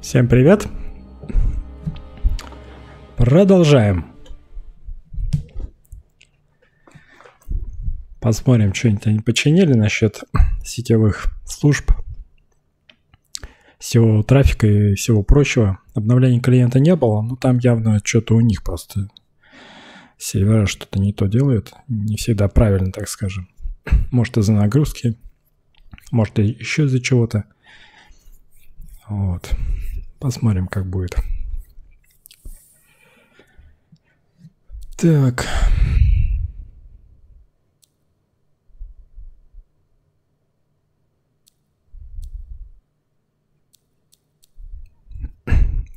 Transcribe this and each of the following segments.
Всем привет. Продолжаем. Посмотрим, что-нибудь они починили насчет сетевых служб, всего трафика и всего прочего. Обновления клиента не было, но там явно что-то у них просто сервера что-то не то делают. Не всегда правильно, так скажем. Может, из-за нагрузки, может, и еще из-за чего-то. Вот. Посмотрим, как будет. Так.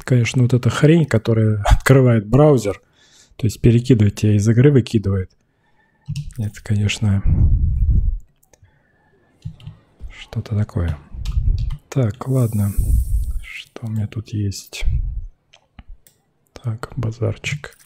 Конечно, вот эта хрень, которая открывает браузер, то есть перекидывает тебя из игры, выкидывает. Это, конечно, что-то такое. Так, ладно. Что у меня тут есть? Так, базарчик.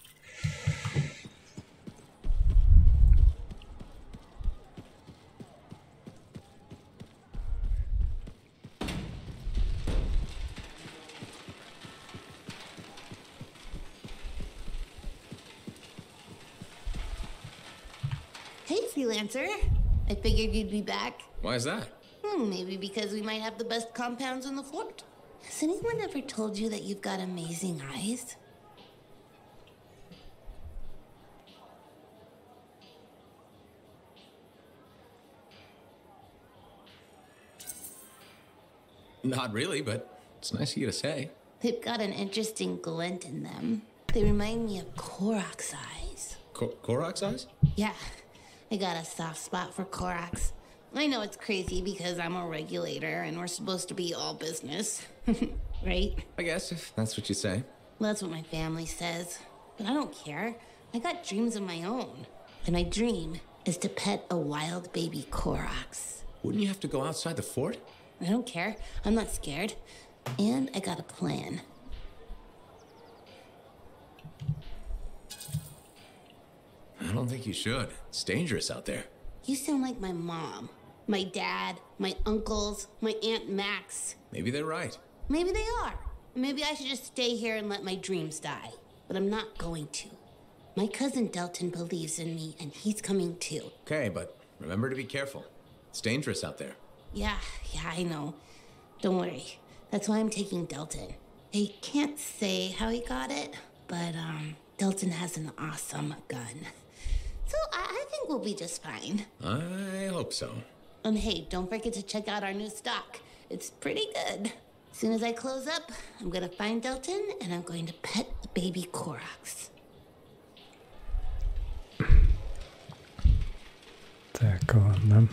Hey, freelancer. I figured you'd be back. Why is that? Maybe because we might have the best compounds in the fort. Has anyone ever told you that you've got amazing eyes? Not really, but it's nice of you to say. They've got an interesting glint in them. They remind me of Korok's eyes. Korok's eyes? Yeah, I got a soft spot for Korok's. I know it's crazy because I'm a regulator and we're supposed to be all business. Right? I guess, if that's what you say. Well, that's what my family says. But I don't care. I got dreams of my own. And my dream is to pet a wild baby Korok's. Wouldn't you have to go outside the fort? I don't care. I'm not scared. And I got a plan. I don't think you should. It's dangerous out there. You sound like my mom, my dad, my uncles, my Aunt Max. Maybe they're right. Maybe they are. Maybe I should just stay here and let my dreams die. But I'm not going to. My cousin Delton believes in me, and he's coming too. Okay, but remember to be careful. It's dangerous out there. Yeah, I know. Don't worry. That's why I'm taking Delton. I can't say how he got it, but Delton has an awesome gun. So I think we'll be just fine. I hope so. And hey, don't forget to check out our new stock. It's pretty good. As soon as I close up, I'm gonna find Delton and I'm going to pet the baby Korok's. Так, ладно.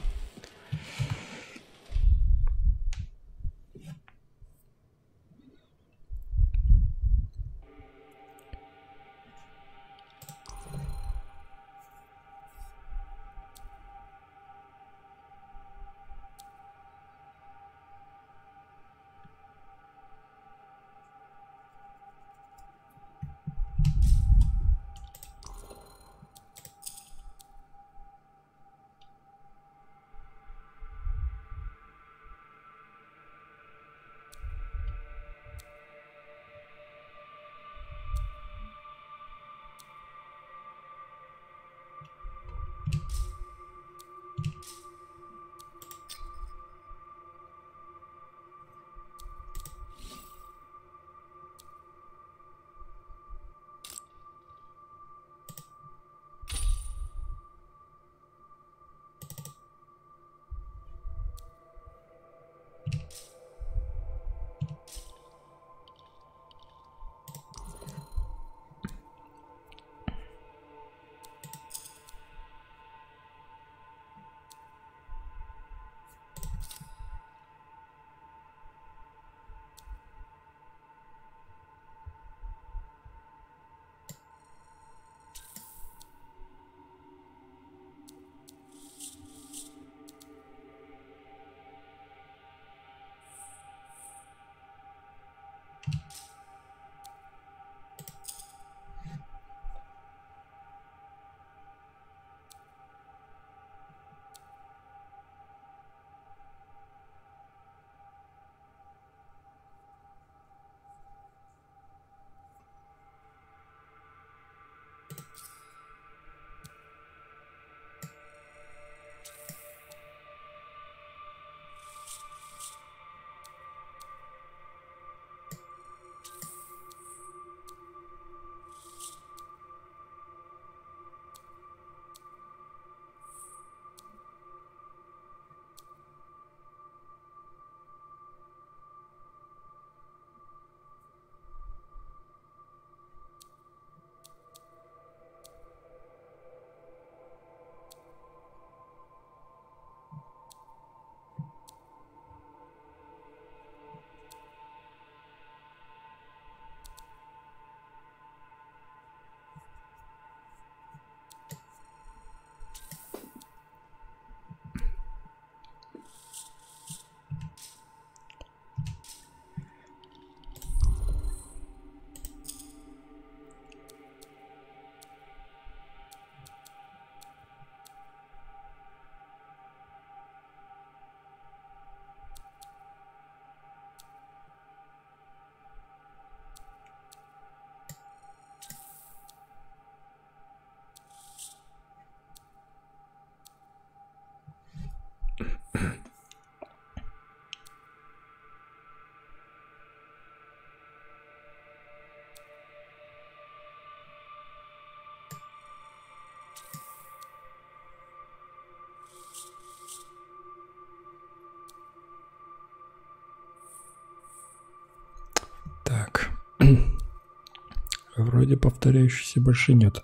Вроде повторяющихся больше нет.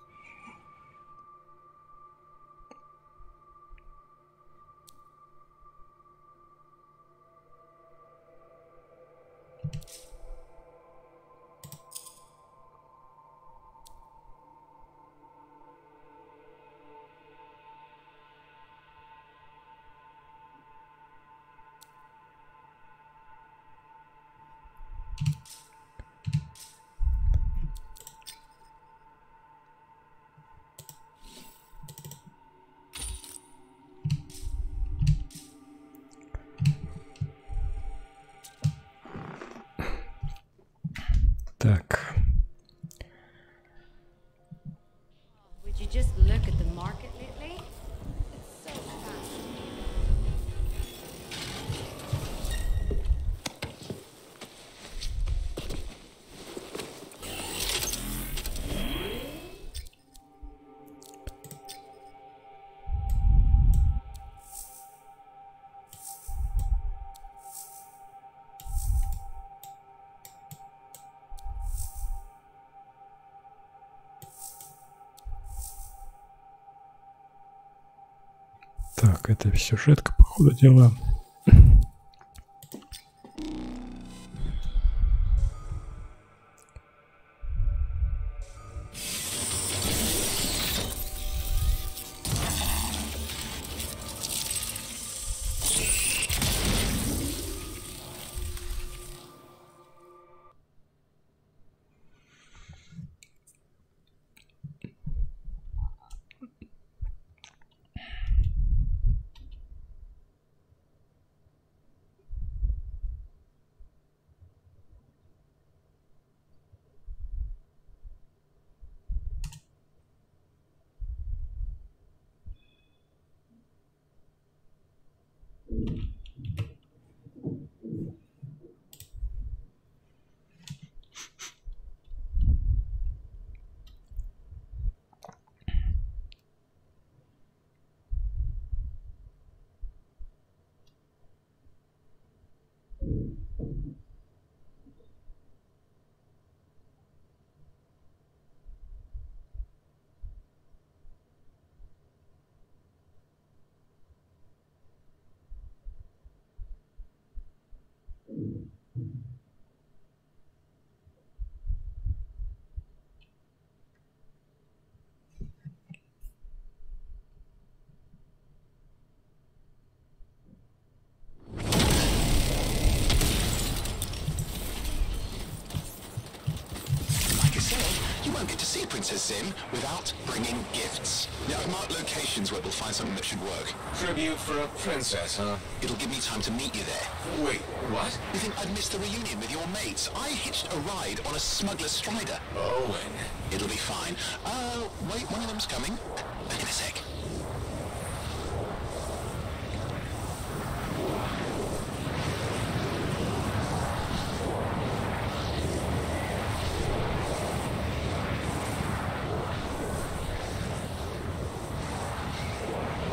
Так. Would you just look at the market lately? It's so fast. Так, это сюжетка, по ходу дела. Princess Sim without bringing gifts. Now, I've marked locations where we'll find something that should work. Tribute for a princess, huh? It'll give me time to meet you there. Wait, what? You think I'd miss the reunion with your mates? I hitched a ride on a smuggler's strider. Owen. It'll be fine. Wait, one of them's coming. Back in a sec.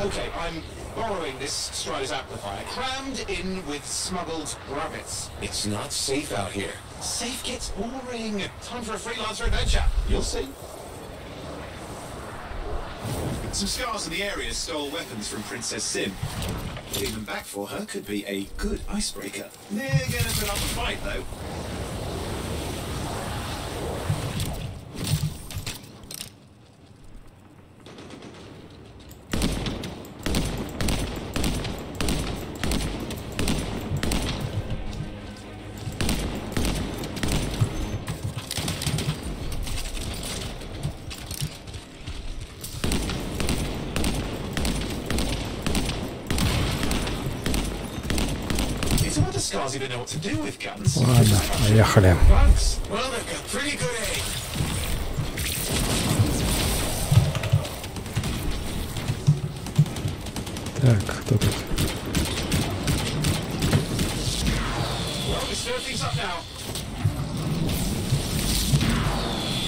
Okay, I'm borrowing this Strider's amplifier, crammed in with smuggled rabbits. It's not safe out here. Safe gets boring. Time for a freelancer adventure. You'll see. Some scars in the area stole weapons from Princess Sim. Getting them back for her could be a good icebreaker. They're gonna put up a fight, though. Scars even know what to do with guns. Ладно, поехали. Bugs? Well, they've got pretty good aim. Так, кто тут? Well, we stir things up now.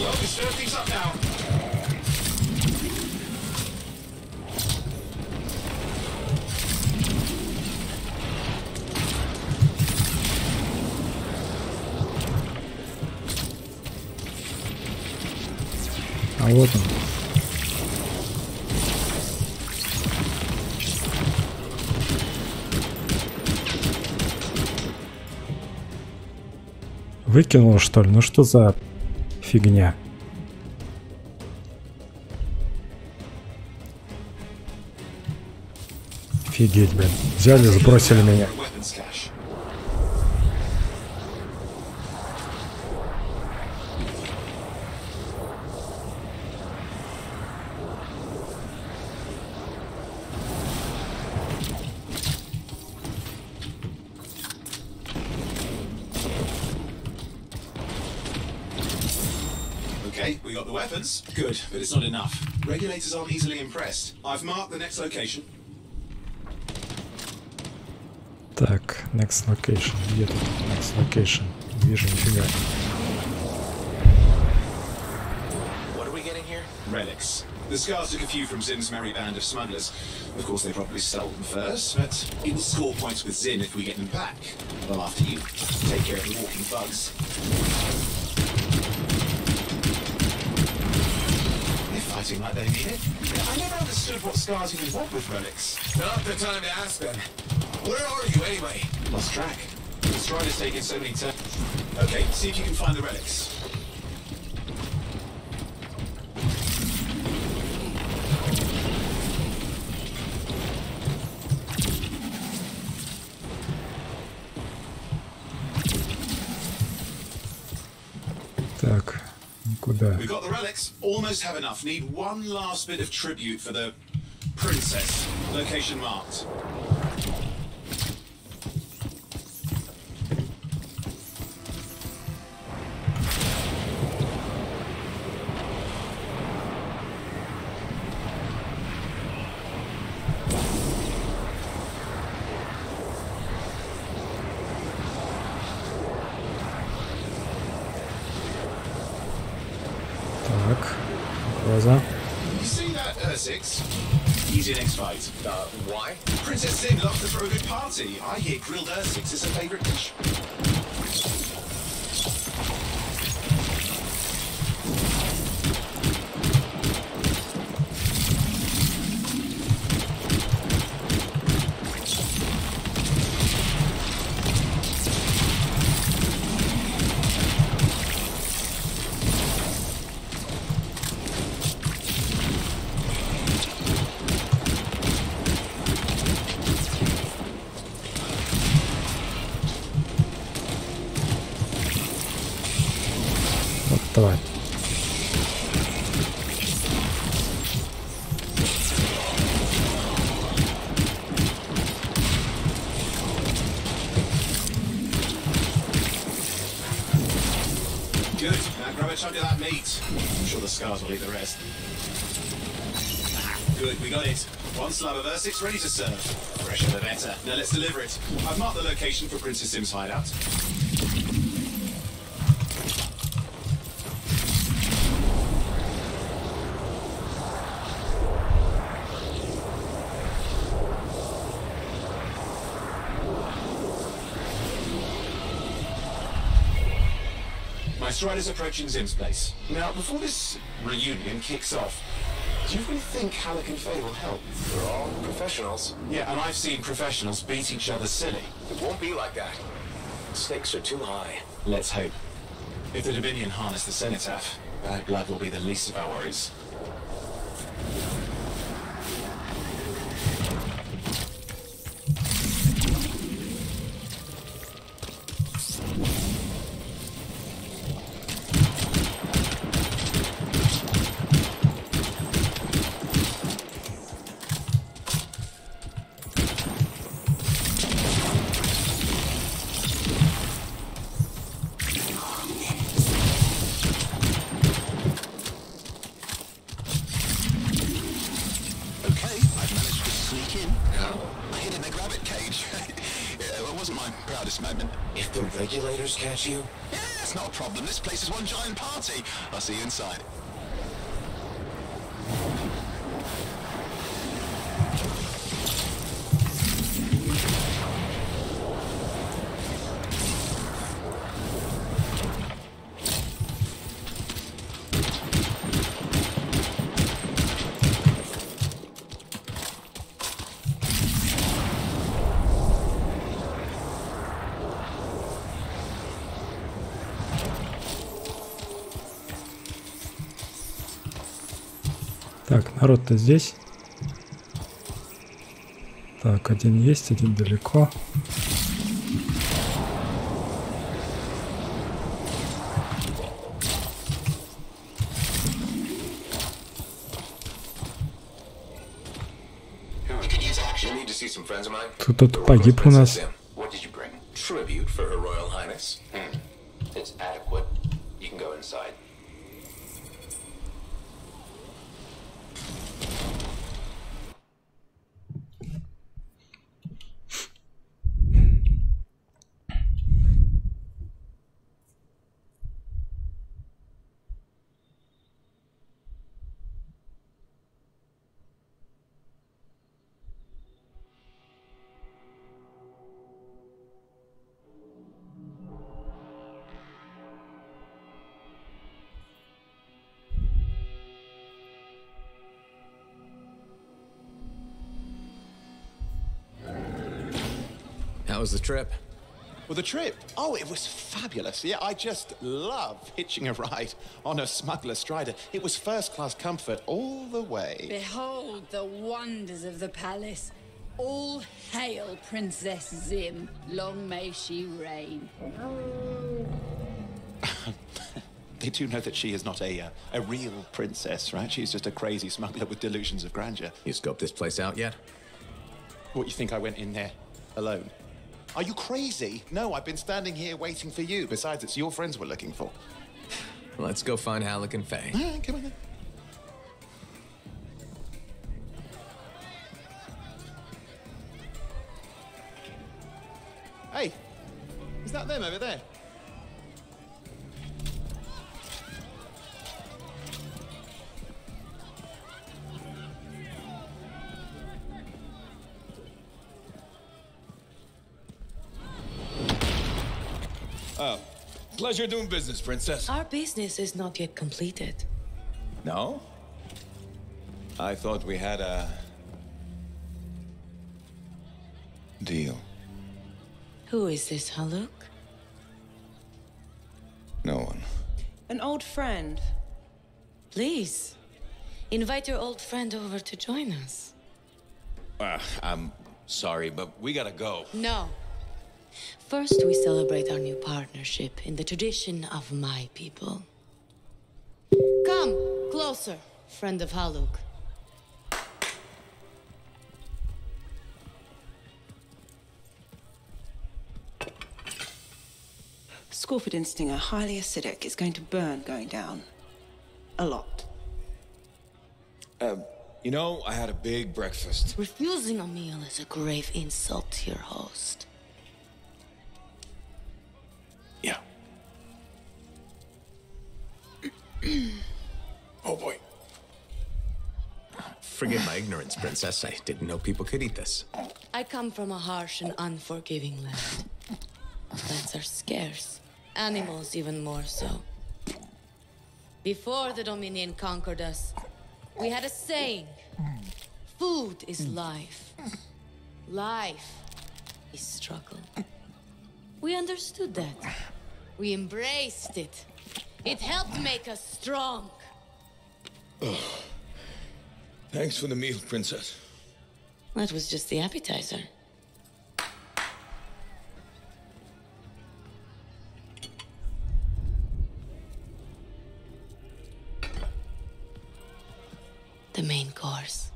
Well, we stir things up now. вот он. Выкинул, что ли? Ну что за фигня? Офигеть, блин. Взяли, сбросили меня. Okay, we got the weapons. Good, but it's not enough. Regulators aren't easily impressed. I've marked the next location. Так, next location. Где тут next location? Вижу, нифига. What are we getting here? Relics. The Scars took a few from Zim's merry band of smugglers. Of course, they probably stole them first, but it will score points with Zim if we get them back. Well, after you take care of the walking bugs. Fighting like they mean it. I never understood what Scars even want with relics. Not the time to ask then. Where are you anyway? Lost track. The Strider's taken so many turns. Okay, see if you can find the relics. Так, никуда. We got the relics. Almost have enough. Need one last bit of tribute for the princess. Location marked. Так, глаза. You see that Ursix? He's your next fight. Why? Princess Sim loves to throw a good party. I hear grilled Ursix is her favorite dish. Вот, давай. Good. Now grab a chunk of that meat. I'm sure the Scars will eat the rest. Good, we got it. One slab of Ursix ready to serve. Fresher the better. Now let's deliver it. I've marked the location for Princess Sim's hideout. My Strider's approaching Zim's place. Now, before this reunion kicks off, do you really think Halleck and Faye will help? We're all professionals. Yeah, and I've seen professionals beat each other silly. It won't be like that. Stakes are too high. Let's hope. If the Dominion harness the Cenotaph, bad blood will be the least of our worries. Okay, I've managed to sneak in. I hid in the grabbit cage. Yeah, it wasn't my proudest moment. If the regulators catch you, Yeah, it's not a problem. This place is one giant party. I'll see you inside. Так, народ-то здесь. Так, один есть, один далеко. Кто-то погиб у нас. What did you bring? Tribute for Her Royal Highness. It's adequate. You can go inside. How was the trip? Well, the trip? Oh, it was fabulous. Yeah, I just love hitching a ride on a smuggler strider. It was first-class comfort all the way. Behold the wonders of the palace. All hail Princess Zim. Long may she reign. They do know that she is not a real princess, right? She's just a crazy smuggler with delusions of grandeur. You scoped this place out yet? What, you think I went in there alone? Are you crazy? No, I've been standing here waiting for you. Besides, it's your friends we're looking for. Let's go find Halleck and Faye. Come on then. Hey, is that them over there? Pleasure doing business, Princess. Our business is not yet completed. No? I thought we had a deal. Who is this, Haluk? No one. An old friend. Please, invite your old friend over to join us. I'm sorry, but we gotta go. No. First, we celebrate our new partnership in the tradition of my people. Come, closer, friend of Haluk. Scorpidin stinger, highly acidic. It's going to burn going down. A lot. You know, I had a big breakfast. Refusing a meal is a grave insult to your host. Yeah. Oh boy. Forgive my ignorance, Princess. I didn't know people could eat this. I come from a harsh and unforgiving land. Plants are scarce. Animals even more so. Before the Dominion conquered us, we had a saying. Food is life. Life is struggle. We understood that. We embraced it. It helped make us strong. Thanks for the meal, Princess. That was just the appetizer. The main course.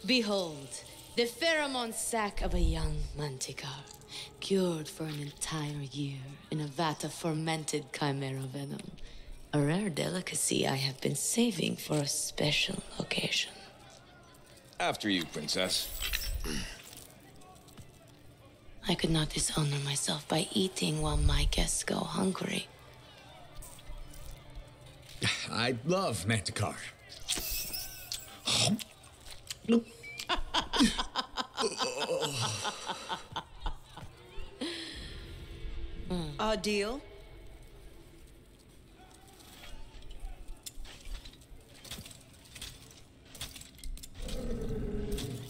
Behold, the pheromone sac of a young manticore, cured for an entire year in a vat of fermented chimera venom. A rare delicacy I have been saving for a special occasion. After you, Princess. I could not dishonor myself by eating while my guests go hungry. I love Manticore. Our deal?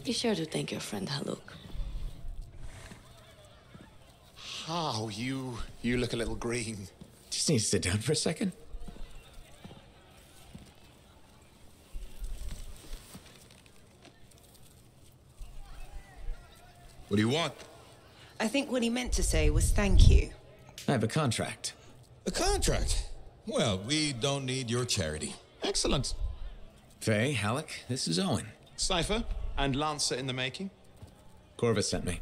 Be sure to thank your friend Haluk. Oh, you look a little green. Just need to sit down for a second. What do you want? I think what he meant to say was thank you. I have a contract. A contract? Well, we don't need your charity. Excellent. Faye, Halleck, this is Owen. Cypher and Lancer in the making. Corvus sent me.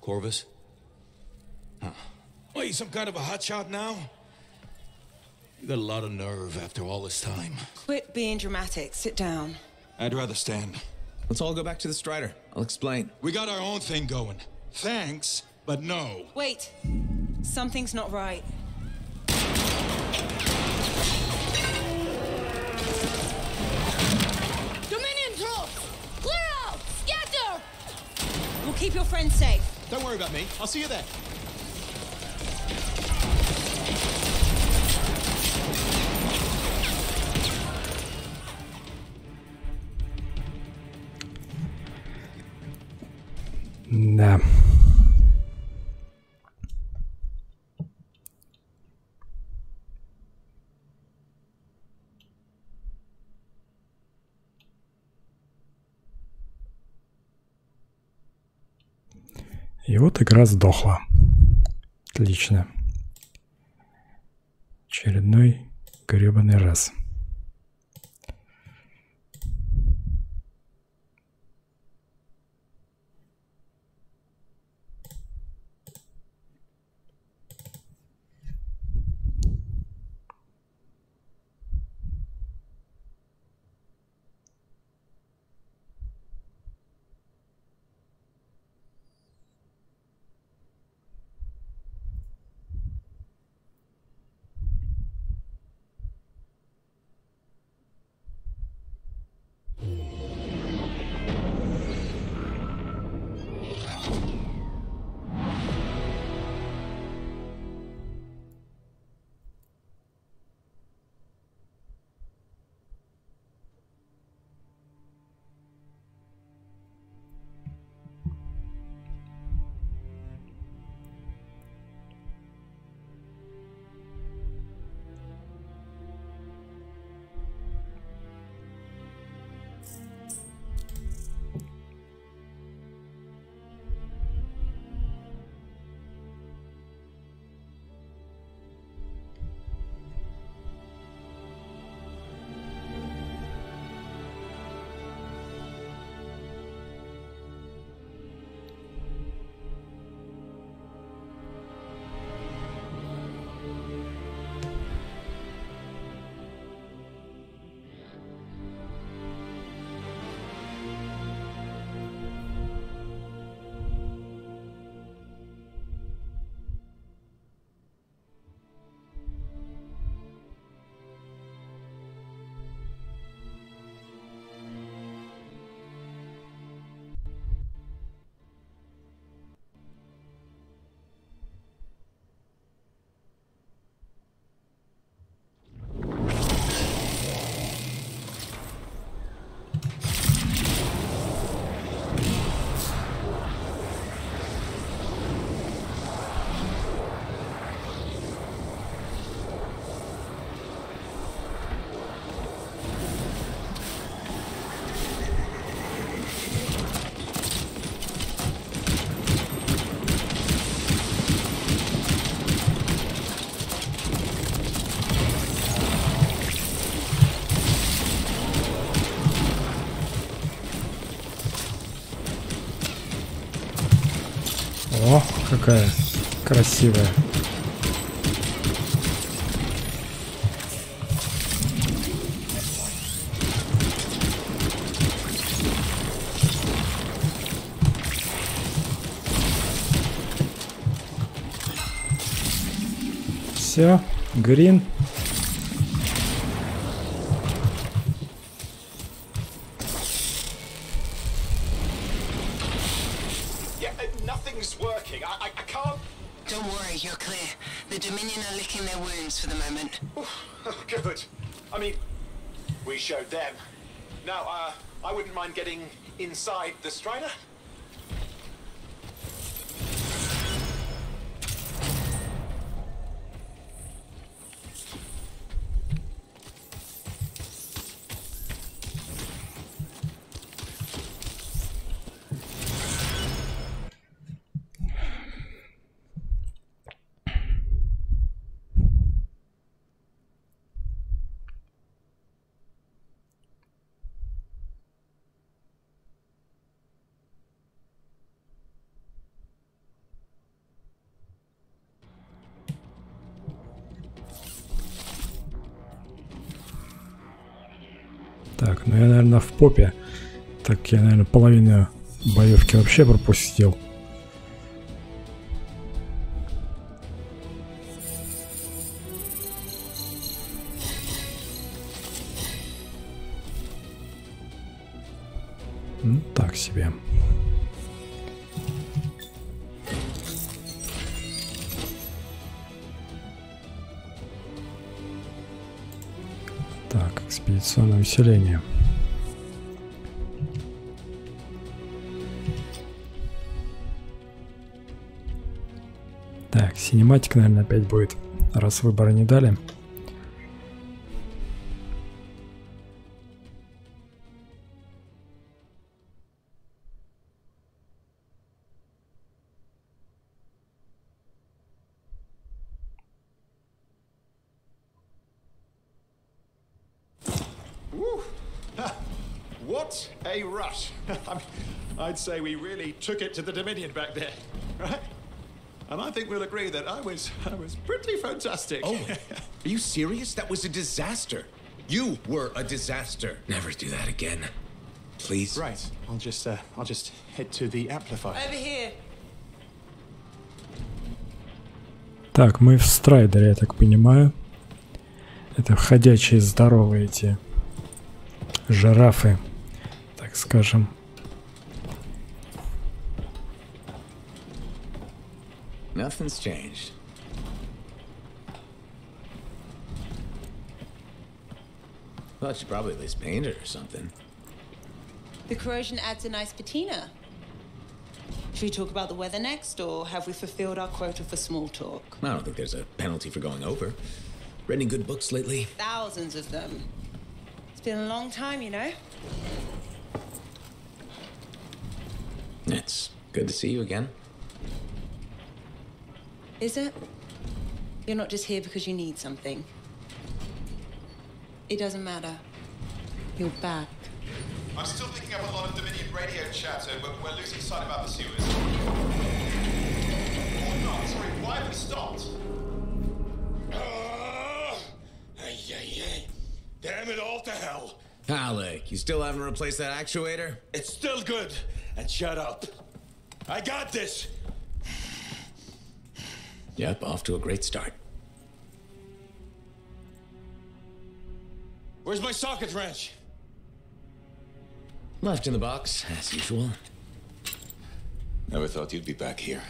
Corvus? Huh. What, you some kind of a hotshot now? You got a lot of nerve after all this time. Quit being dramatic. Sit down. I'd rather stand. Let's all go back to the Strider. I'll explain. We got our own thing going. Thanks, but no. Wait. Something's not right. Dominion troops! Clear out! Scatter! We'll keep your friends safe. Don't worry about me. I'll see you there. Да. И вот игра сдохла. Отлично. Очередной гребаный раз. О, какая красивая. Все, грин. Good. I mean, we showed them. Now, I wouldn't mind getting inside the Strider. Так, ну я, наверное, в попе. Так, я, наверное, половину боевки вообще пропустил. Ну, так себе. Так, экспедиционное усиление. Так, синематика, наверное, опять будет, раз выбора не дали. What a rush. I'd say we really took it to the Dominion back there, right? And I think we'll agree that I was pretty fantastic. Oh, are you serious? That was a disaster. You were a disaster. Never do that again. Please. Right. I'll just head to the amplifier. Over here. Так, мы в Страйдере, я так понимаю. Это ходячие здоровые эти жирафы, так скажем. Nothing's changed. Well, she probably at least painted or something. The corrosion adds a nice patina. Should we talk about the weather next, or have we fulfilled our quota for small talk? I don't think there's a penalty for going over. Read any good books lately? Thousands of them. It's been a long time, you know? It's good to see you again. Is it? You're not just here because you need something. It doesn't matter. You're back. I'm still picking up a lot of Dominion radio chatter, but we're losing sight about the sewers. Oh, no, sorry, why have we stopped? Damn it all to hell. Alec, you still haven't replaced that actuator? It's still good. And shut up. I got this. Yep, off to a great start. Where's my socket wrench? Left in the box, as usual. Never thought you'd be back here.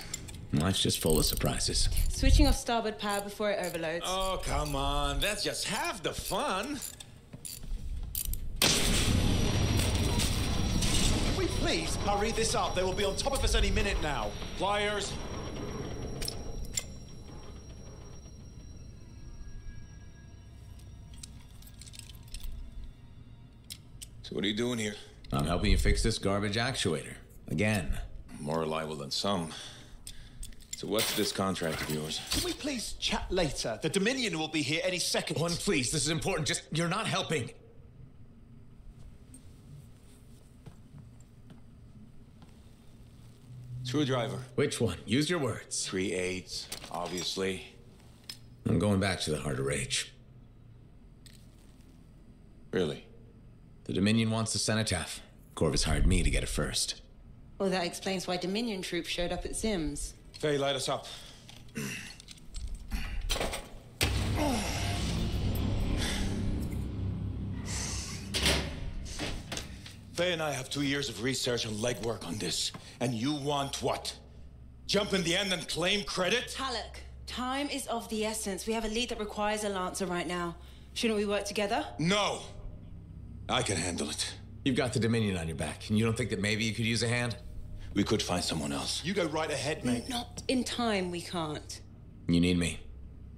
Life's just full of surprises. Switching off starboard power before it overloads. Oh, come on. That's just half the fun. Can we please hurry this up? They will be on top of us any minute now. Pliers. So what are you doing here? I'm helping you fix this garbage actuator. Again. More reliable than some. So what's this contract of yours? Can we please chat later? The Dominion will be here any second. One, please. This is important. Just, you're not helping. Screwdriver. Which one? Use your words. 3/8, obviously. I'm going back to the Heart of Rage. Really? The Dominion wants the cenotaph. Corvus hired me to get it first. Well, that explains why Dominion troops showed up at Zim's. Faye, light us up. Faye and I have 2 years of research and legwork on this. And you want what? Jump in the end and claim credit? Halleck, time is of the essence. We have a lead that requires a Lancer right now. Shouldn't we work together? No. I can handle it. You've got the Dominion on your back, and you don't think that maybe you could use a hand? We could find someone else. You go right ahead, mate. Not in time, we can't. You need me,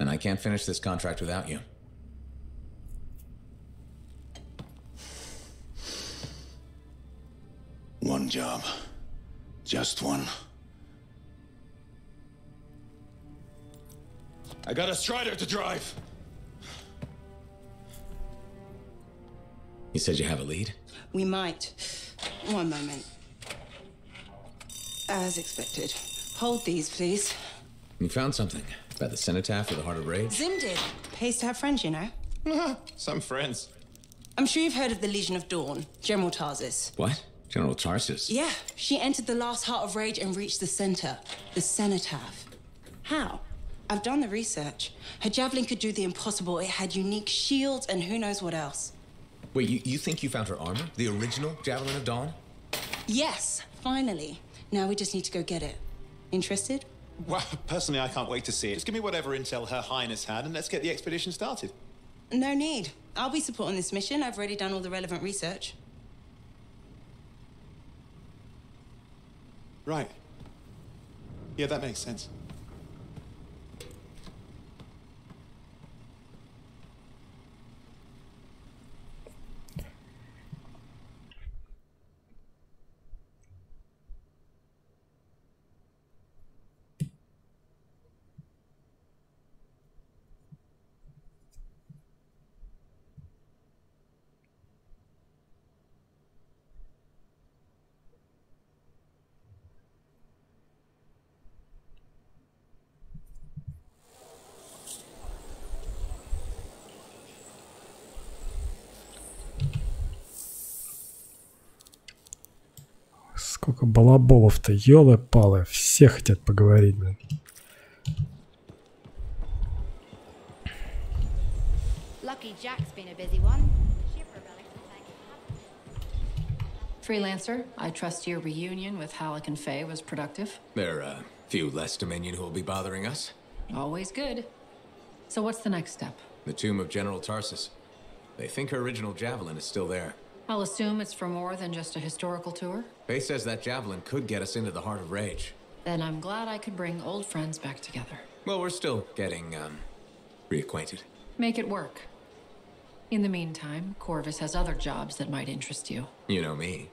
and I can't finish this contract without you. One job. Just one. I got a Strider to drive. You said you have a lead? We might. One moment. As expected. Hold these, please. You found something about the cenotaph or the Heart of Rage? Zim did. Pays to have friends, you know. Some friends. I'm sure you've heard of the Legion of Dawn, General Tarsus. What? General Tarsus? Yeah, she entered the last Heart of Rage and reached the center, the cenotaph. How? I've done the research. Her javelin could do the impossible. It had unique shields and who knows what else. Wait, you think you found her armor? The original Javelin of Dawn? Yes, finally. Now we just need to go get it. Interested? Well, personally, I can't wait to see it. Just give me whatever intel Her Highness had, and let's get the expedition started. No need. I'll be supporting this mission. I've already done all the relevant research. Right. Yeah, that makes sense. Сколько балаболов-то, ёлы-палы, все хотят поговорить, блин. Lucky Jack's been a busy one. Freelancer, I trust your reunion with Halleck and Faye was productive. There are a few less Dominion who will be bothering us. Always good. So what's the next step? The tomb of General Tarsus. They think her original javelin is still there. I'll assume it's for more than just a historical tour. Faye says that javelin could get us into the Heart of Rage. Then I'm glad I could bring old friends back together. Well, we're still getting, reacquainted. Make it work. In the meantime, Corvus has other jobs that might interest you. You know me.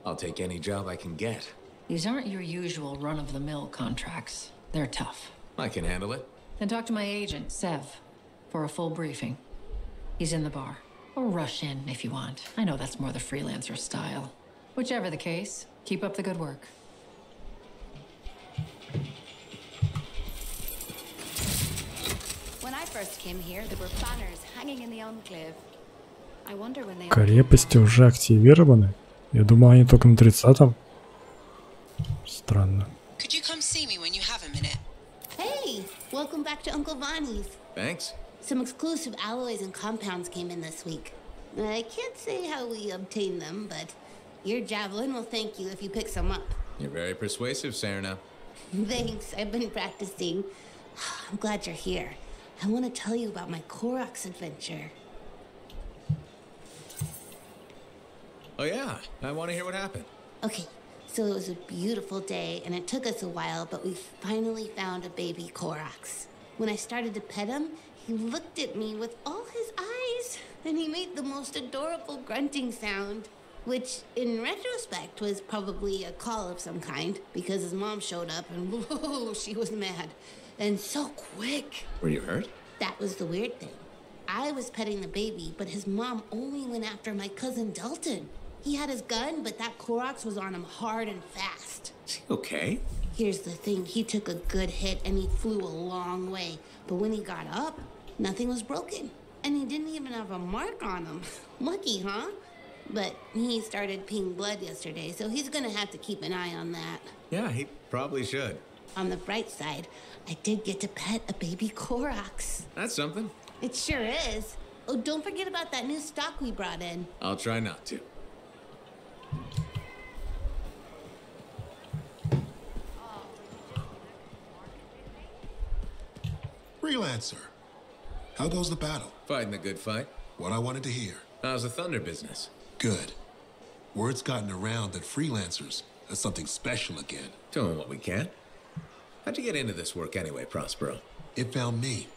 I'll take any job I can get. These aren't your usual run-of-the-mill contracts. They're tough. I can handle it. Then talk to my agent, Sev, for a full briefing. He's in the bar. Or rush in if you want. I know that's more the freelancer style. Whichever the case, keep up the good work. When I first came here, there were banners hanging in the enclave. I wonder when they... Крепости уже активированы. Я думал, они только на 30-м. Странно. Could you come see me when you have a minute? Hey, welcome back to Uncle Vonnie's. Thanks. Some exclusive alloys and compounds came in this week. I can't say how we obtained them, but your javelin will thank you if you pick some up. You're very persuasive, Serena. Thanks, I've been practicing. I'm glad you're here. I want to tell you about my Koroks adventure. Oh yeah, I want to hear what happened. Okay, so it was a beautiful day, and it took us a while, but we finally found a baby Koroks. When I started to pet him, he looked at me with all his eyes, and he made the most adorable grunting sound, which, in retrospect, was probably a call of some kind, because his mom showed up, and whoa, she was mad. And so quick. Were you hurt? That was the weird thing. I was petting the baby, but his mom only went after my cousin Dalton. He had his gun, but that Koroks was on him hard and fast. Okay. Here's the thing, he took a good hit and he flew a long way. But when he got up, nothing was broken. And he didn't even have a mark on him. Lucky, huh? But he started peeing blood yesterday, so he's gonna have to keep an eye on that. Yeah, he probably should. On the bright side, I did get to pet a baby Koroks. That's something. It sure is. Oh, don't forget about that new stock we brought in. I'll try not to. Freelancer, how goes the battle? Fighting the good fight. What I wanted to hear. How's the thunder business? Good. Word's gotten around that freelancers are something special again. Doing what we can. How'd you get into this work anyway, Prospero? It found me.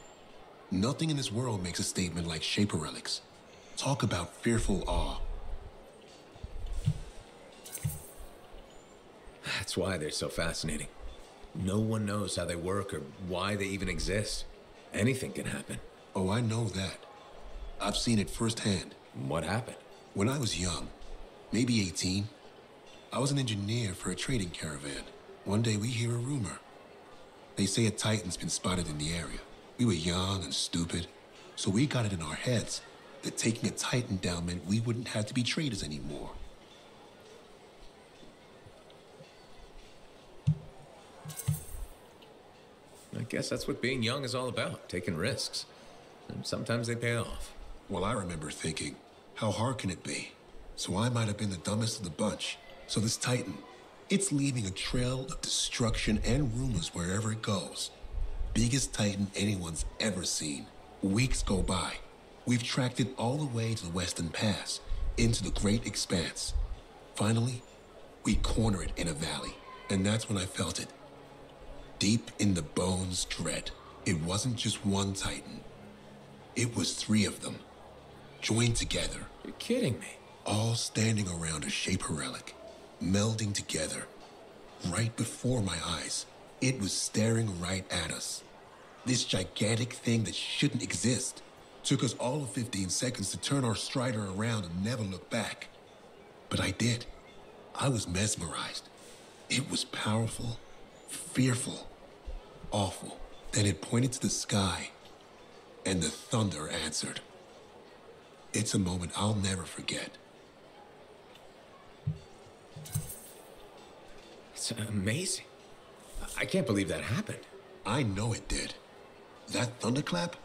Nothing in this world makes a statement like Shaper relics. Talk about fearful awe. That's why they're so fascinating. No one knows how they work or why they even exist. Anything can happen. Oh, I know that. I've seen it firsthand. What happened? When I was young, maybe 18, I was an engineer for a trading caravan. One day we hear a rumor. They say a Titan's been spotted in the area. We were young and stupid, so we got it in our heads. that taking a Titan down meant we wouldn't have to be traders anymore. I guess that's what being young is all about, taking risks. And sometimes they pay off. Well, I remember thinking, how hard can it be? So I might have been the dumbest of the bunch. So this Titan, it's leaving a trail of destruction and rumors wherever it goes. Biggest Titan anyone's ever seen. Weeks go by. We've tracked it all the way to the Western Pass, into the Great Expanse. Finally, we corner it in a valley, and that's when I felt it. Deep in the bones dread. It wasn't just one Titan. It was 3 of them, joined together. You're kidding me. All standing around a Shaper relic, melding together. Right before my eyes, it was staring right at us. This gigantic thing that shouldn't exist. Took us all of 15 seconds to turn our Strider around and never look back. But I did. I was mesmerized. It was powerful, fearful, awful. Then it pointed to the sky, and the thunder answered. It's a moment I'll never forget. It's amazing. I can't believe that happened. I know it did. That thunderclap,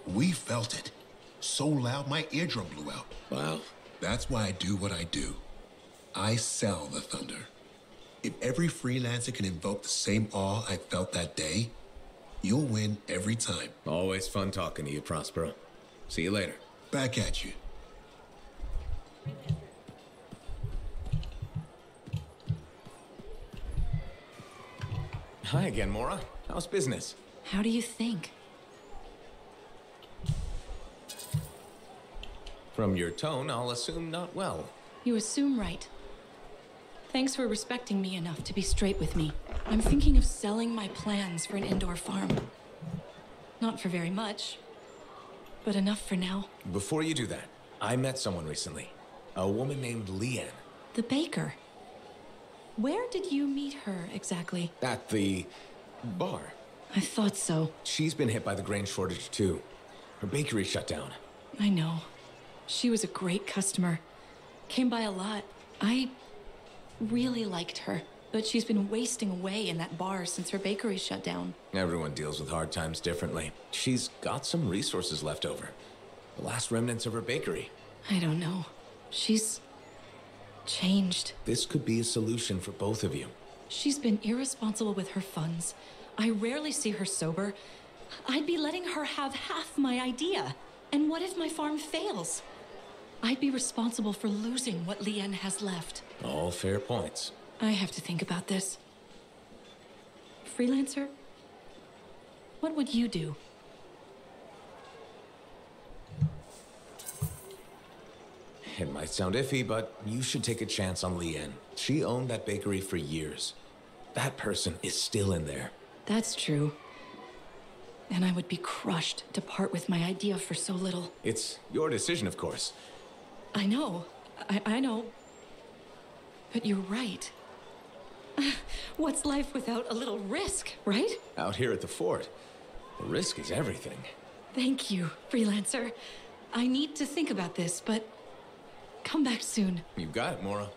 we felt it. So loud my eardrum blew out. Wow. That's why I do what I do. I sell the thunder. If every freelancer can invoke the same awe I felt that day, you'll win every time. Always fun talking to you, Prospero. See you later. Back at you. Hi again, Mora. How's business? How do you think? From your tone, I'll assume not well. You assume right. Thanks for respecting me enough to be straight with me. I'm thinking of selling my plans for an indoor farm. Not for very much, but enough for now. Before you do that, I met someone recently. A woman named Leanne. The baker. Where did you meet her exactly? At the bar. I thought so. She's been hit by the grain shortage too. Her bakery shut down. I know. She was a great customer. Came by a lot. I really liked her, but she's been wasting away in that bar since her bakery shut down. Everyone deals with hard times differently. She's got some resources left over. The last remnants of her bakery. I don't know. She's changed. This could be a solution for both of you. She's been irresponsible with her funds. I rarely see her sober. I'd be letting her have half my idea. And what if my farm fails? I'd be responsible for losing what Leanne has left. All fair points. I have to think about this. Freelancer? What would you do? It might sound iffy, but you should take a chance on Leanne. She owned that bakery for years. That person is still in there. That's true. And I would be crushed to part with my idea for so little. It's your decision, of course. I know. I know. But you're right. What's life without a little risk, right? Out here at the fort, the risk is everything. Thank you, freelancer. I need to think about this, but come back soon. You got it, Mora.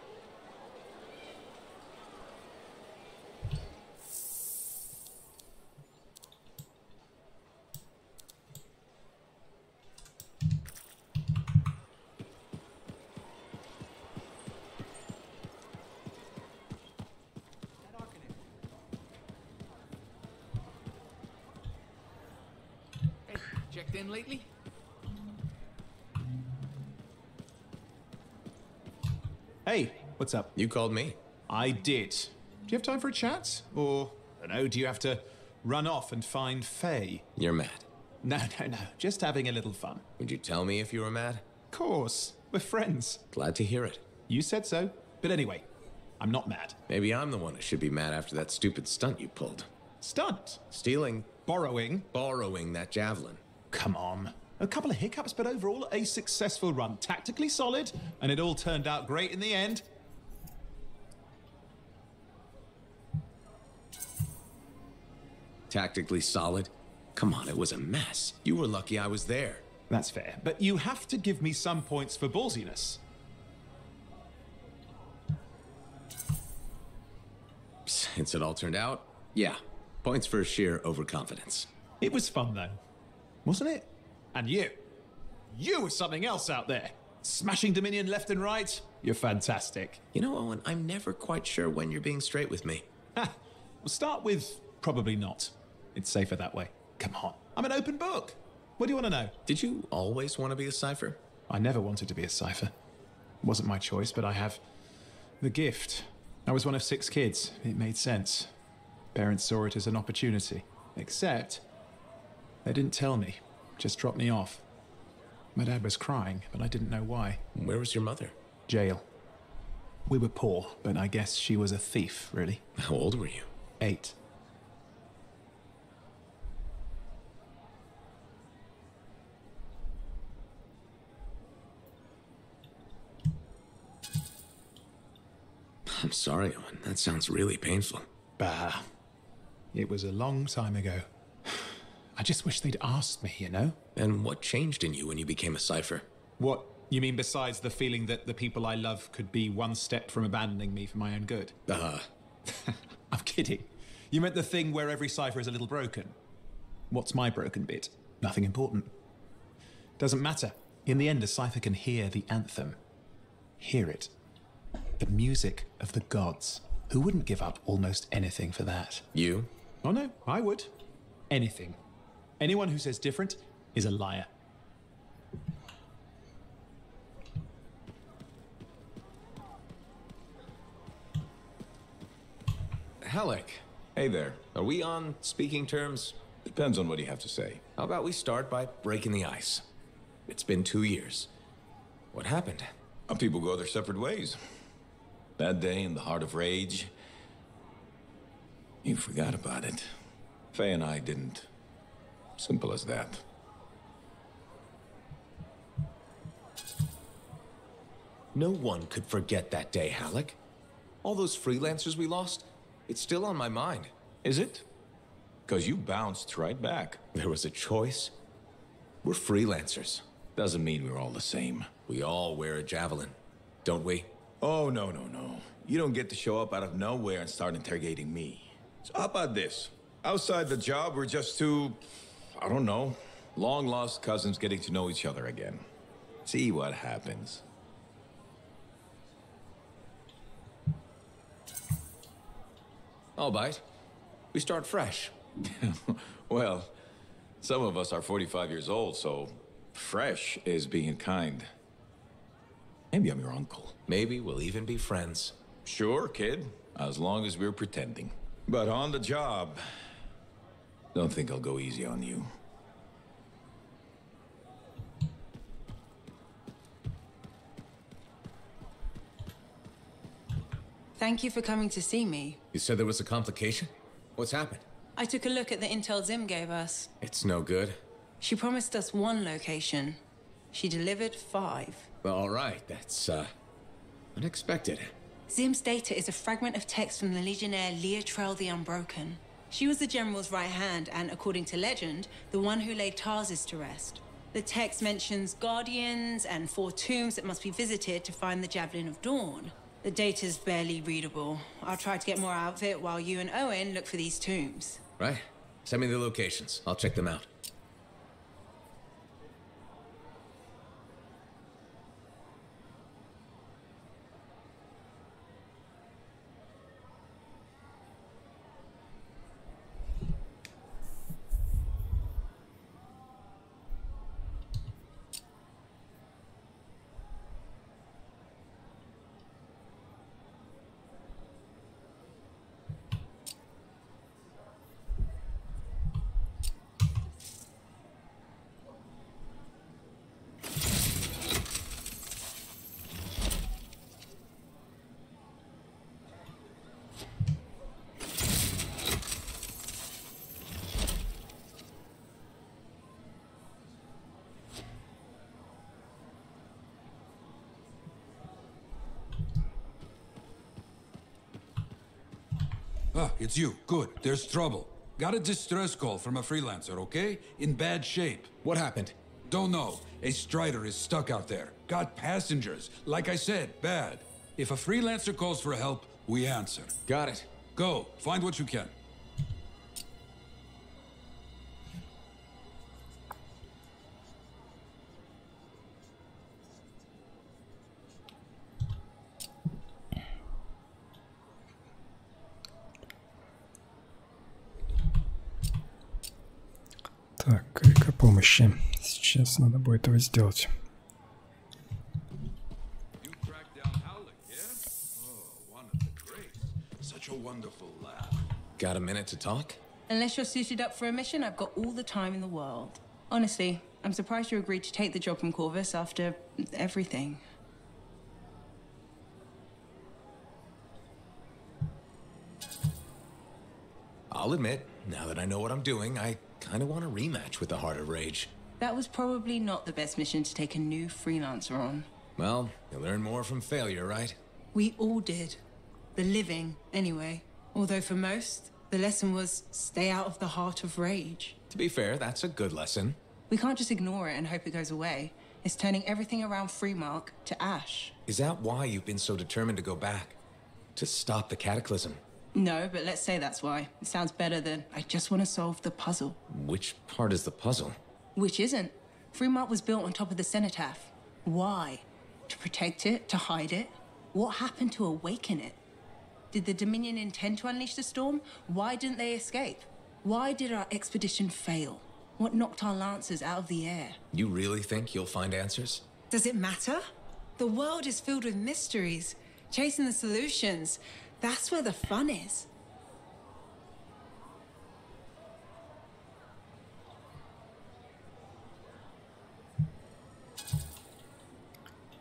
Checked in lately? Hey, what's up? You called me. I did. Do you have time for a chat? Or, I don't know, do you have to run off and find Faye? You're mad. No. Just having a little fun. Would you tell me if you were mad? Of course. We're friends. Glad to hear it. You said so. But anyway, I'm not mad. Maybe I'm the one who should be mad after that stupid stunt you pulled. Stunt? Stealing. Borrowing? Borrowing that javelin. Come on. A couple of hiccups, but overall a successful run. Tactically solid, and it all turned out great in the end. Tactically solid? Come on, it was a mess. You were lucky I was there. That's fair, but you have to give me some points for ballsiness. Since it all turned out, yeah. Points for sheer overconfidence. It was fun, though. Wasn't it? And you. You were something else out there. Smashing Dominion left and right. You're fantastic. You know, Owen, I'm never quite sure when you're being straight with me. Ha! We'll start with probably not. It's safer that way. Come on. I'm an open book. What do you want to know? Did you always want to be a cipher? I never wanted to be a cipher. It wasn't my choice, but I have the gift. I was one of 6 kids. It made sense. Parents saw it as an opportunity. Except, they didn't tell me. Just dropped me off. My dad was crying, but I didn't know why. Where was your mother? Jail. We were poor, but I guess she was a thief, really. How old were you? 8. I'm sorry, Owen. That sounds really painful. Bah. It was a long time ago. I just wish they'd asked me, you know? And what changed in you when you became a cipher? What? You mean besides the feeling that the people I love could be one step from abandoning me for my own good? I'm kidding. You meant the thing where every cipher is a little broken. What's my broken bit? Nothing important. Doesn't matter. In the end, a cipher can hear the anthem. Hear it. The music of the gods. Who wouldn't give up almost anything for that? You? Oh no, I would. Anything. Anyone who says different is a liar. Halleck. Hey there. Are we on speaking terms? Depends on what you have to say. How about we start by breaking the ice? It's been 2 years. What happened? People go their separate ways. That day in the heart of rage, you forgot about it. Faye and I didn't. Simple as that. No one could forget that day, Halleck. All those freelancers we lost, it's still on my mind. Is it? Because you bounced right back. There was a choice. We're freelancers. Doesn't mean we're all the same. We all wear a javelin, don't we? Oh, no. You don't get to show up out of nowhere and start interrogating me. So how about this? Outside the job, we're just two, I don't know, long-lost cousins getting to know each other again. See what happens. I'll bite. We start fresh. Well, some of us are 45 years old, so fresh is being kind. Maybe I'm your uncle. Maybe we'll even be friends. Sure, kid. As long as we're pretending. But on the job, don't think I'll go easy on you. Thank you for coming to see me. You said there was a complication? What's happened? I took a look at the intel Zim gave us. It's no good. She promised us 1 location. She delivered 5. Well, all right, that's, unexpected. Zim's data is a fragment of text from the Legionnaire Leotrel the Unbroken. She was the General's right hand and, according to legend, the one who laid Tarsus to rest. The text mentions guardians and 4 tombs that must be visited to find the Javelin of Dawn. The data's barely readable. I'll try to get more out of it while you and Owen look for these tombs. Right. Send me the locations. I'll check them out. Ah, it's you. Good. There's trouble. Got a distress call from a freelancer, okay? In bad shape. What happened? Don't know. A Strider is stuck out there. Got passengers. Like I said, bad. If a freelancer calls for help, we answer. Got it. Go, find what you can. Так, крика помощи. Сейчас надо будет его сделать. Such a wonderful lad. Got a minute to talk? Unless you're suited up for a mission, I've got all the time in the world. Honestly, I'm surprised you agreed to take the job from Corvus after everything. I'll admit, now that I know what I'm doing, I kind of want a rematch with the Heart of Rage. That was probably not the best mission to take a new freelancer on. Well, you learn more from failure, right? We all did. The living, anyway. Although for most, the lesson was stay out of the Heart of Rage. To be fair, that's a good lesson. We can't just ignore it and hope it goes away. It's turning everything around Freemark to ash. Is that why you've been so determined to go back? To stop the cataclysm? No, but let's say that's why. It sounds better than I just want to solve the puzzle. Which part is the puzzle? Which isn't. Freemark was built on top of the cenotaph. Why? To protect it? To hide it? What happened to awaken it? Did the Dominion intend to unleash the storm? Why didn't they escape? Why did our expedition fail? What knocked our lancers out of the air? You really think you'll find answers? Does it matter? The world is filled with mysteries. Chasing the solutions, that's where the fun is.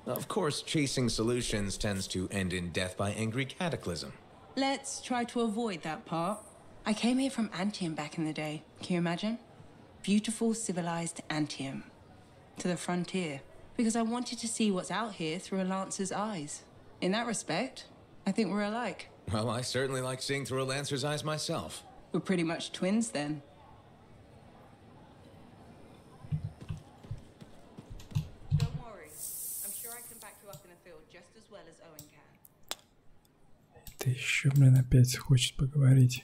Of course, chasing solutions tends to end in death by angry cataclysm. Let's try to avoid that part. I came here from Anthem back in the day. Can you imagine? Beautiful, civilized Anthem. To the frontier. Because I wanted to see what's out here through a Lancer's eyes. In that respect, I think we're alike. Well, I certainly like seeing through a Lancer's eyes myself. We're pretty much twins then. Don't worry. I'm sure I can back you up in the field just as well as Owen can. Ты еще, блин, опять хочет поговорить.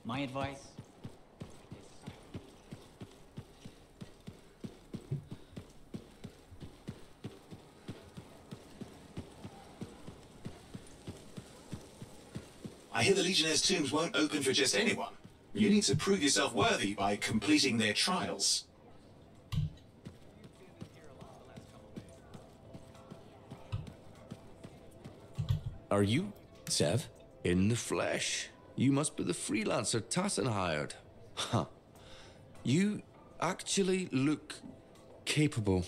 My advice. I hear the Legionnaires' tombs won't open for just anyone. You need to prove yourself worthy by completing their trials. Are you Sev? In the flesh. You must be the freelancer Tassin hired. Huh. You actually look capable.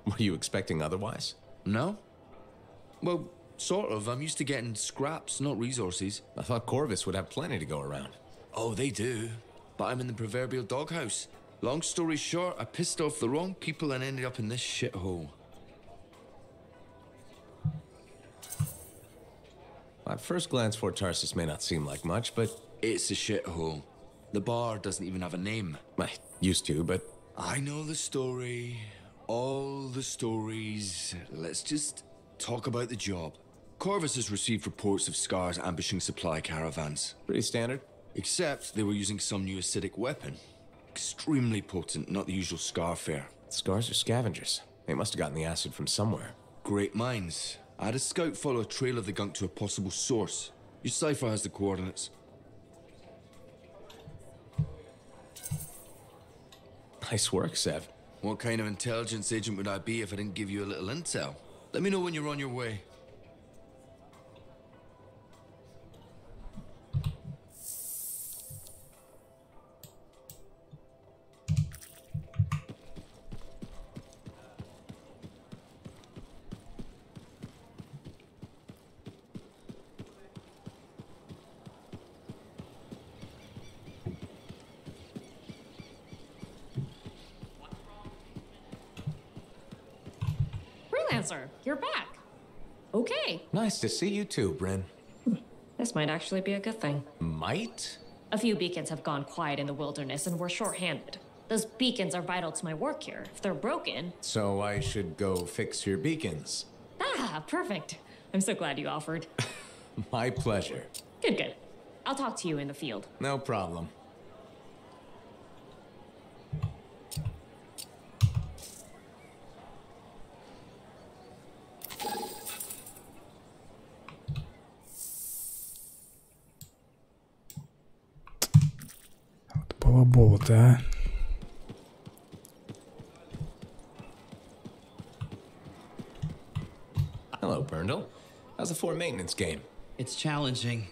Were you expecting otherwise? No. Well, sort of. I'm used to getting scraps, not resources. I thought Corvus would have plenty to go around. Oh, they do. But I'm in the proverbial doghouse. Long story short, I pissed off the wrong people and ended up in this shithole. At first glance, Fort Tarsus may not seem like much, but... It's a shithole. The bar doesn't even have a name. I used to, but... I know the story. All the stories. Let's just talk about the job. Corvus has received reports of Scars ambushing supply caravans. Pretty standard. Except they were using some new acidic weapon. Extremely potent, not the usual Scar fare. Scars are scavengers. They must have gotten the acid from somewhere. Great minds. I had a scout follow a trail of the gunk to a possible source. Your cipher has the coordinates. Nice work, Sev. What kind of intelligence agent would I be if I didn't give you a little intel? Let me know when you're on your way. Freelancer, you're back. Okay. Nice to see you too, Bryn. This might actually be a good thing. Might? A few beacons have gone quiet in the wilderness and we're short-handed. Those beacons are vital to my work here. If they're broken... So I should go fix your beacons. Ah, perfect. I'm so glad you offered. My pleasure. Good, good. I'll talk to you in the field. No problem. Балабол-то, а? Hello, Burndle. How's the fort maintenance game? It's challenging.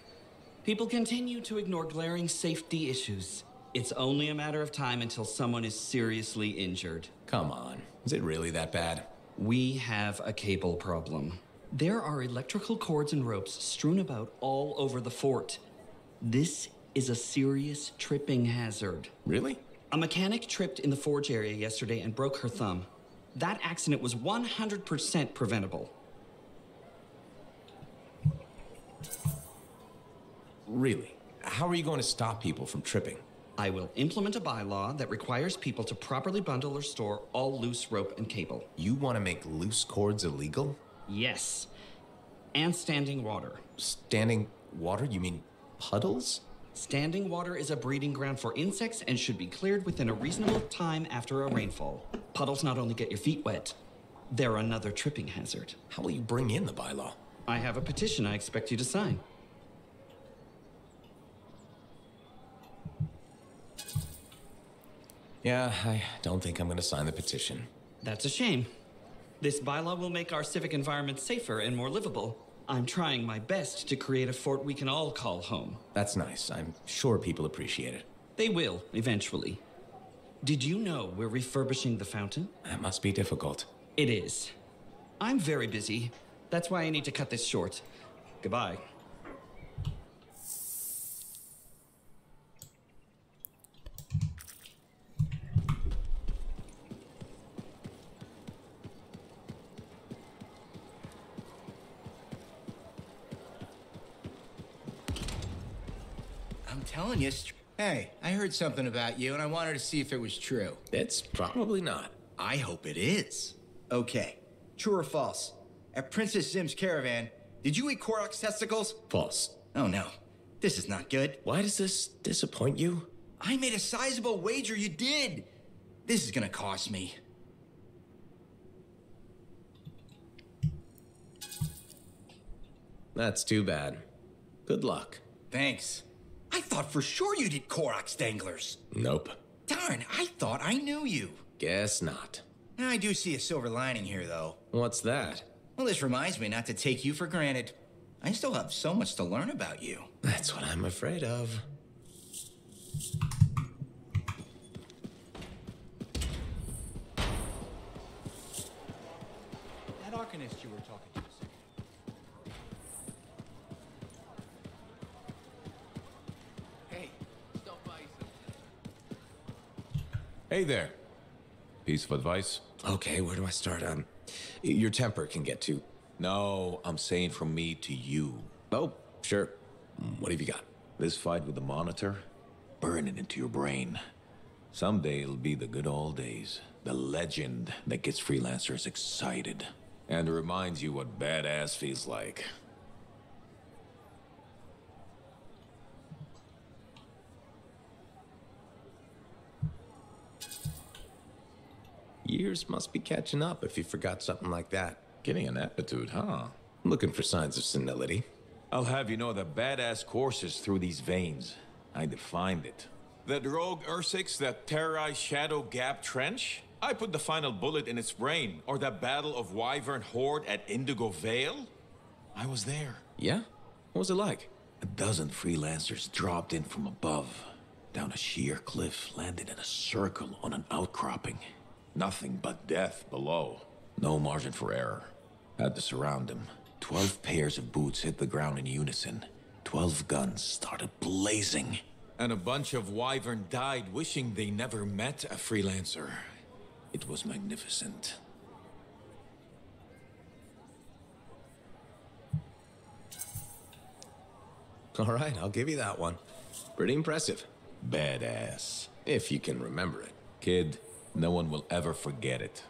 People continue to ignore glaring safety issues. It's only a matter of time until someone is seriously injured. Come on. Is it really that bad? We have a cable problem. There are electrical cords and ropes strewn about all over the fort. This is a serious tripping hazard. Really? A mechanic tripped in the forge area yesterday and broke her thumb. That accident was 100% preventable. Really? How are you going to stop people from tripping? I will implement a bylaw that requires people to properly bundle or store all loose rope and cable. You want to make loose cords illegal? Yes. And standing water. Standing water? You mean puddles? Standing water is a breeding ground for insects and should be cleared within a reasonable time after a rainfall. Puddles not only get your feet wet, they're another tripping hazard. How will you bring in the bylaw? I have a petition I expect you to sign. Yeah, I don't think I'm going to sign the petition. That's a shame. This bylaw will make our civic environment safer and more livable. I'm trying my best to create a fort we can all call home. That's nice. I'm sure people appreciate it. They will, eventually. Did you know we're refurbishing the fountain? That must be difficult. It is. I'm very busy. That's why I need to cut this short. Goodbye. I'm telling you, hey, I heard something about you and I wanted to see if it was true. It's probably not. I hope it is. Okay, true or false? At Princess Zim's caravan, did you eat Korok's testicles? False. Oh no, this is not good. Why does this disappoint you? I made a sizable wager you did. This is gonna cost me. That's too bad. Good luck. Thanks. I thought for sure you did Korok's danglers. Nope. Darn, I thought I knew you. Guess not. I do see a silver lining here, though. What's that? Well, this reminds me not to take you for granted. I still have so much to learn about you. That's what I'm afraid of. That Arcanist you were talking to. Hey, stop by some. Hey there. Piece of advice? Okay, where do I start? Your temper can get to. No, I'm saying from me to you. Oh, sure. What have you got? This fight with the Monitor, burn it into your brain. Someday it'll be the good old days. The legend that gets freelancers excited. And reminds you what badass feels like. Years must be catching up if you forgot something like that. Getting an aptitude, huh? Looking for signs of senility. I'll have you know that badass courses through these veins. I defined it. That rogue Ursix that terrorized Shadow Gap Trench? I put the final bullet in its brain. Or that battle of Wyvern Horde at Indigo Vale? I was there. Yeah? What was it like? A dozen freelancers dropped in from above. Down a sheer cliff, landed in a circle on an outcropping. Nothing but death below. No margin for error. Had to surround him. 12 pairs of boots hit the ground in unison. 12 guns started blazing. And a bunch of Wyvern died wishing they never met a freelancer. It was magnificent. All right, I'll give you that one. Pretty impressive. Badass. If you can remember it. Kid, no one will ever forget it.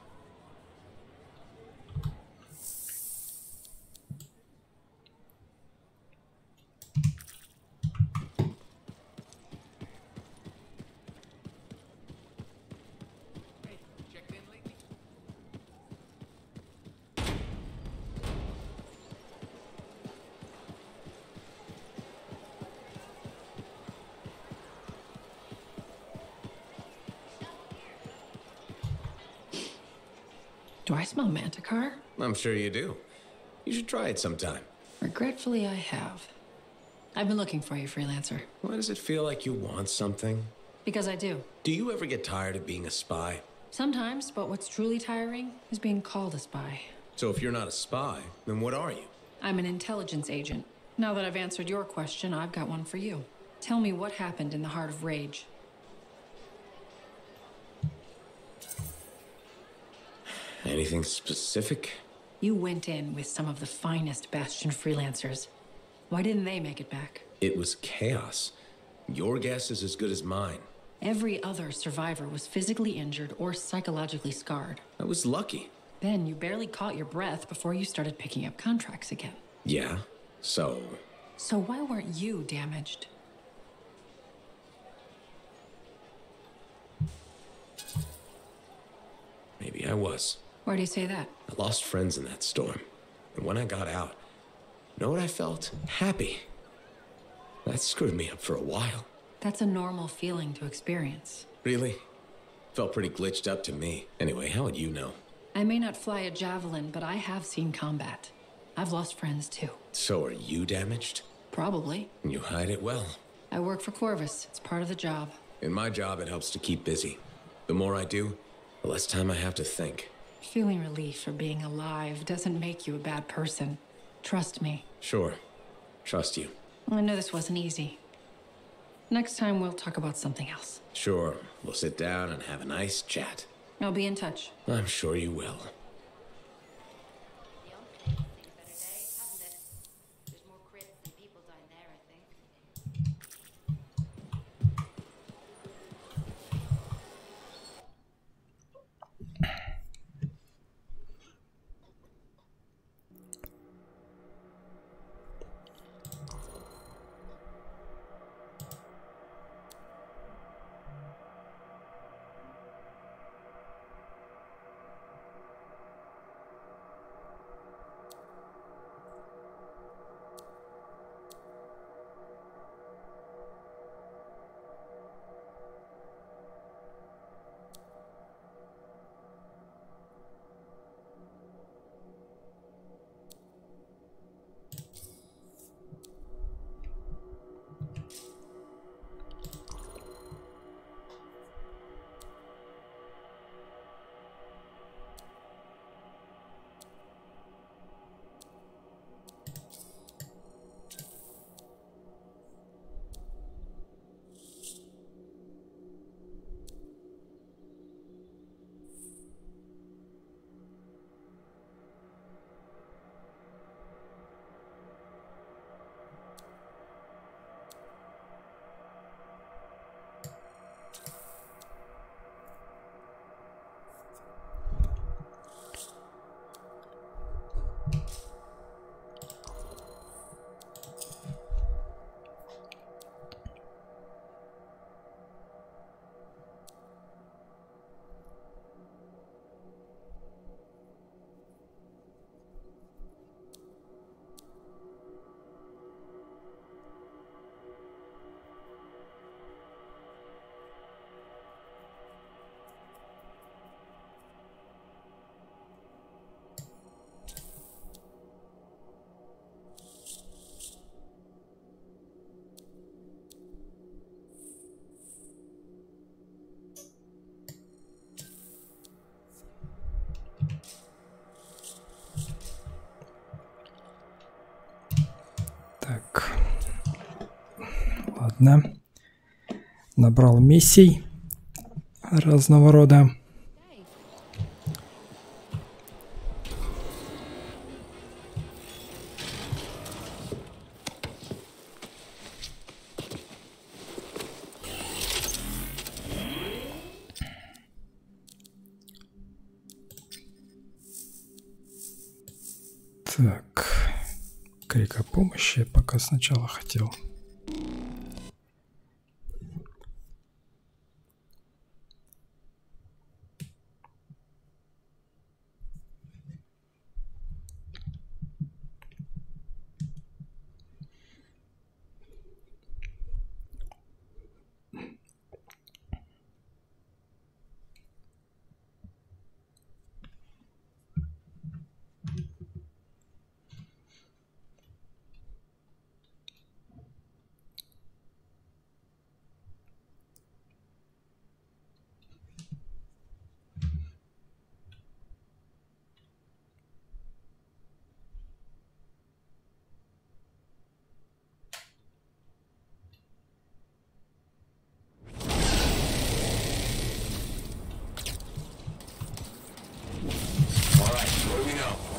Do I smell Manticar? I'm sure you do. You should try it sometime. Regretfully, I have. I've been looking for you, freelancer. Why does it feel like you want something? Because I do. Do you ever get tired of being a spy? Sometimes, but what's truly tiring is being called a spy. So if you're not a spy, then what are you? I'm an intelligence agent. Now that I've answered your question, I've got one for you. Tell me what happened in the Heart of Rage. Anything specific? You went in with some of the finest Bastion freelancers. Why didn't they make it back? It was chaos. Your guess is as good as mine. Every other survivor was physically injured or psychologically scarred. I was lucky. Then you barely caught your breath before you started picking up contracts again. Yeah, so... So why weren't you damaged? Maybe I was. Why do you say that? I lost friends in that storm. And when I got out, you know what I felt? Happy. That screwed me up for a while. That's a normal feeling to experience. Really? Felt pretty glitched up to me. Anyway, how would you know? I may not fly a javelin, but I have seen combat. I've lost friends too. So are you damaged? Probably. You hide it well. I work for Corvus. It's part of the job. In my job, it helps to keep busy. The more I do, the less time I have to think. Feeling relief for being alive doesn't make you a bad person. Trust me. Sure. Trust you. I know this wasn't easy. Next time we'll talk about something else. Sure. We'll sit down and have a nice chat. I'll be in touch. I'm sure you will. Так. Ладно. Набрал миссий разного рода. Так, крик о помощи я пока сначала хотел.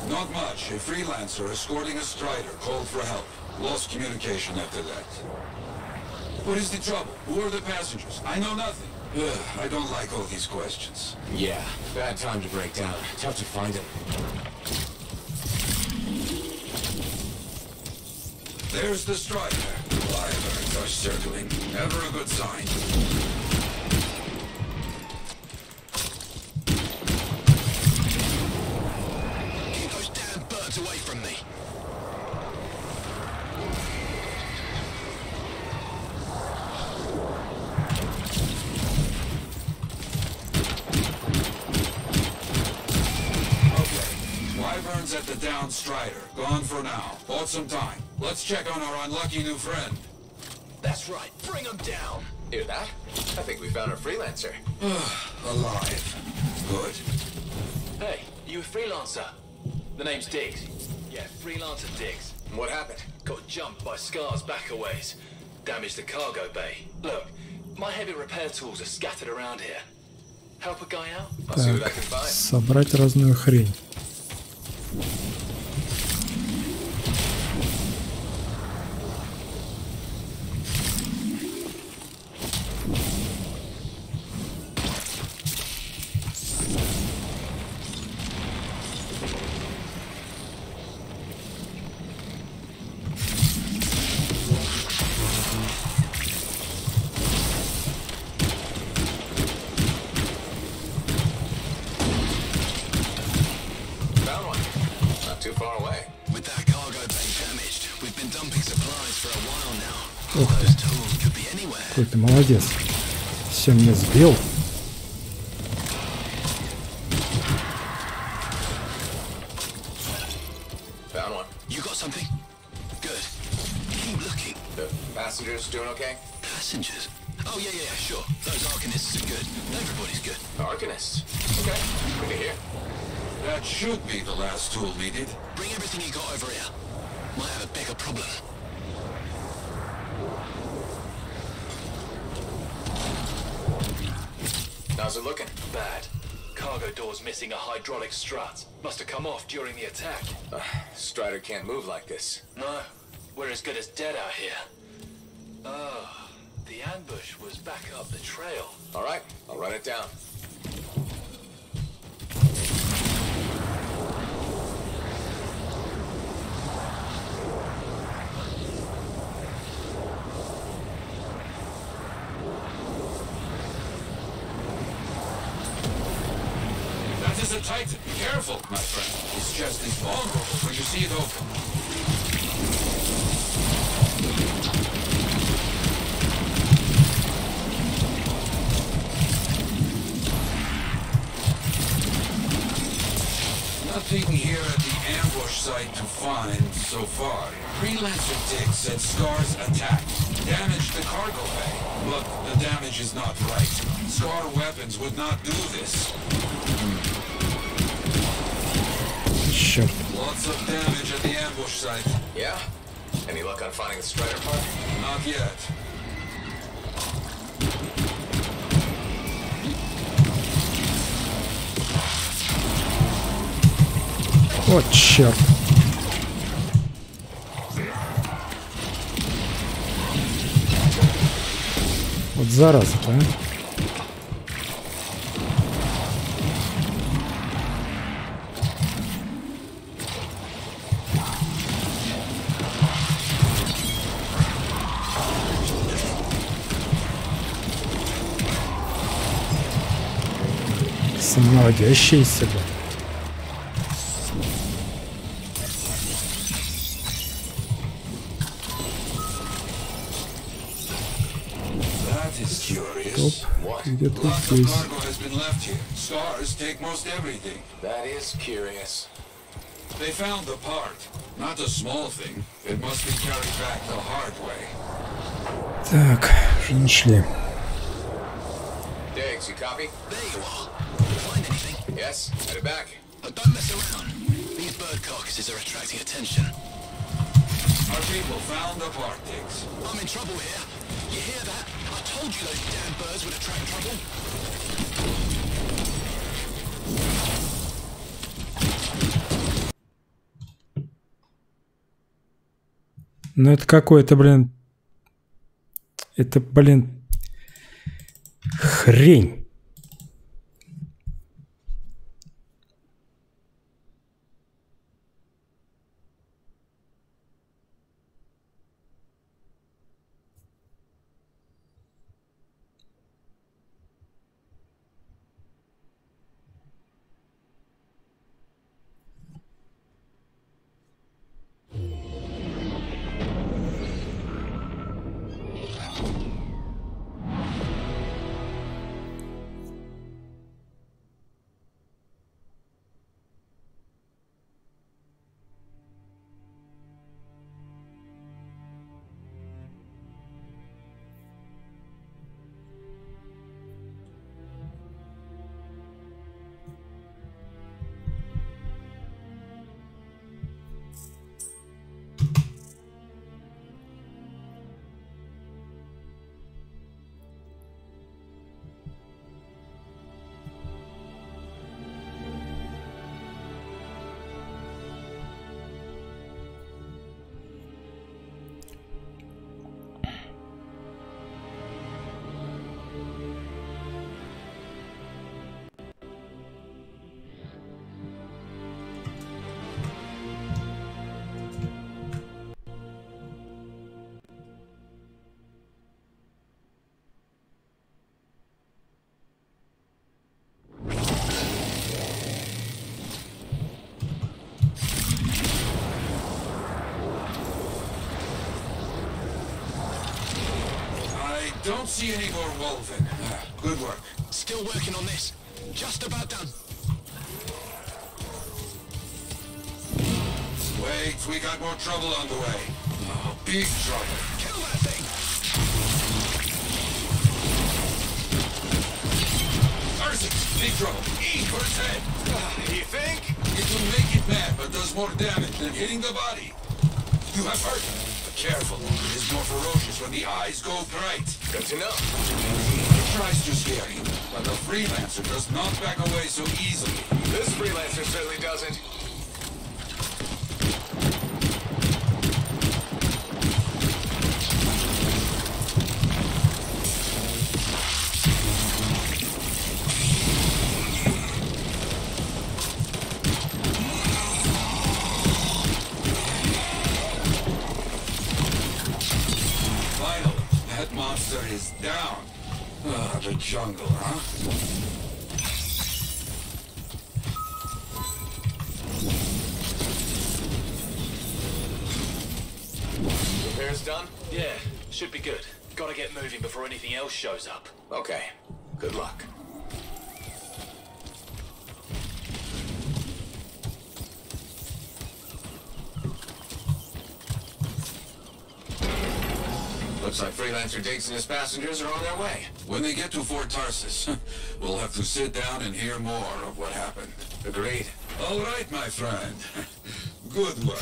Not much. A freelancer escorting a strider called for help. Lost communication after that. What is the trouble? Who are the passengers? I know nothing. I don't like all these questions. Yeah, bad time to break down. Tough to find him. There's the strider. Wyverns are circling. Never a good sign. Away from me. Okay. Wyvern's at the down strider. Gone for now. Bought some time. Let's check on our unlucky new friend. That's right. Bring him down. Hear that? I think we found a freelancer. Alive. Good. Hey, you a freelancer? The name's Diggs. Yeah, freelancer Diggs. What happened? Got jumped by Scar's back a ways. Damaged the cargo bay. Look, my heavy repair tools are scattered around here. Help a guy out? I'll see what I can find. Собрать разную хрень. Ух ты. Какой ты молодец. Все мне сбил. Found one. You got something? Good. Keep looking. The passengers doing okay? Passengers? Oh, yeah, sure. Those Arcanists are good. Everybody's good. Arcanists? Okay. Good to hear. That should be the last tool needed. Bring everything you got over here. Might have a bigger problem. How's it looking? Bad. Cargo door's missing a hydraulic strut. Must have come off during the attack. Strider can't move like this. No, we're as good as dead out here. Oh, the ambush was back up the trail. All right, I'll write it down. Is a Titan. Be careful, my friend. His chest is vulnerable when you see it open. Nothing here at the ambush site to find so far. Freelancer Dick said Scar's attacked. Damaged the cargo bay. But the damage is not right. Scar weapons would not do this. Черт. Lots of damage at the ambush site. Yeah? Any luck on finding the Strider part? Not yet. О, черт. Вот зараза-то, а. Самонаводящиеся, да. That is curious. Топ где-то здесь. Cargo has been left here. Scars take most everything. That is curious. They found the part. Not a small thing. It must be carried back the hard way. Так, уже нашли. Diggs, you copy? There you are. Find anything? Yes, headed back. Don't mess around. These bird carcasses are attracting attention. Our people found the part, Diggs. I'm in trouble here. You hear that? I told you those damn birds would attract trouble. Ну это какое-то, блин... Это, блин... Хрень. Don't see any more woven. Good work. Still working on this. Just about done. Wait, we got more trouble on the way. Oh, big trouble. Kill that thing! Arson, big trouble. Eat for its head. You think? It will make it mad, but does more damage than hitting the body. You have heard. But careful, it is more ferocious when the eyes go bright. Good to know. It tries to scare you, but the freelancer does not back away so easily. This freelancer certainly doesn't. Is down. The jungle, huh? Repairs done? Yeah, should be good. Gotta get moving before anything else shows up. Okay. Good luck. Looks like Freelancer Diggs and his passengers are on their way. When they get to Fort Tarsus, we'll have to sit down and hear more of what happened. Agreed. All right, my friend. Good work.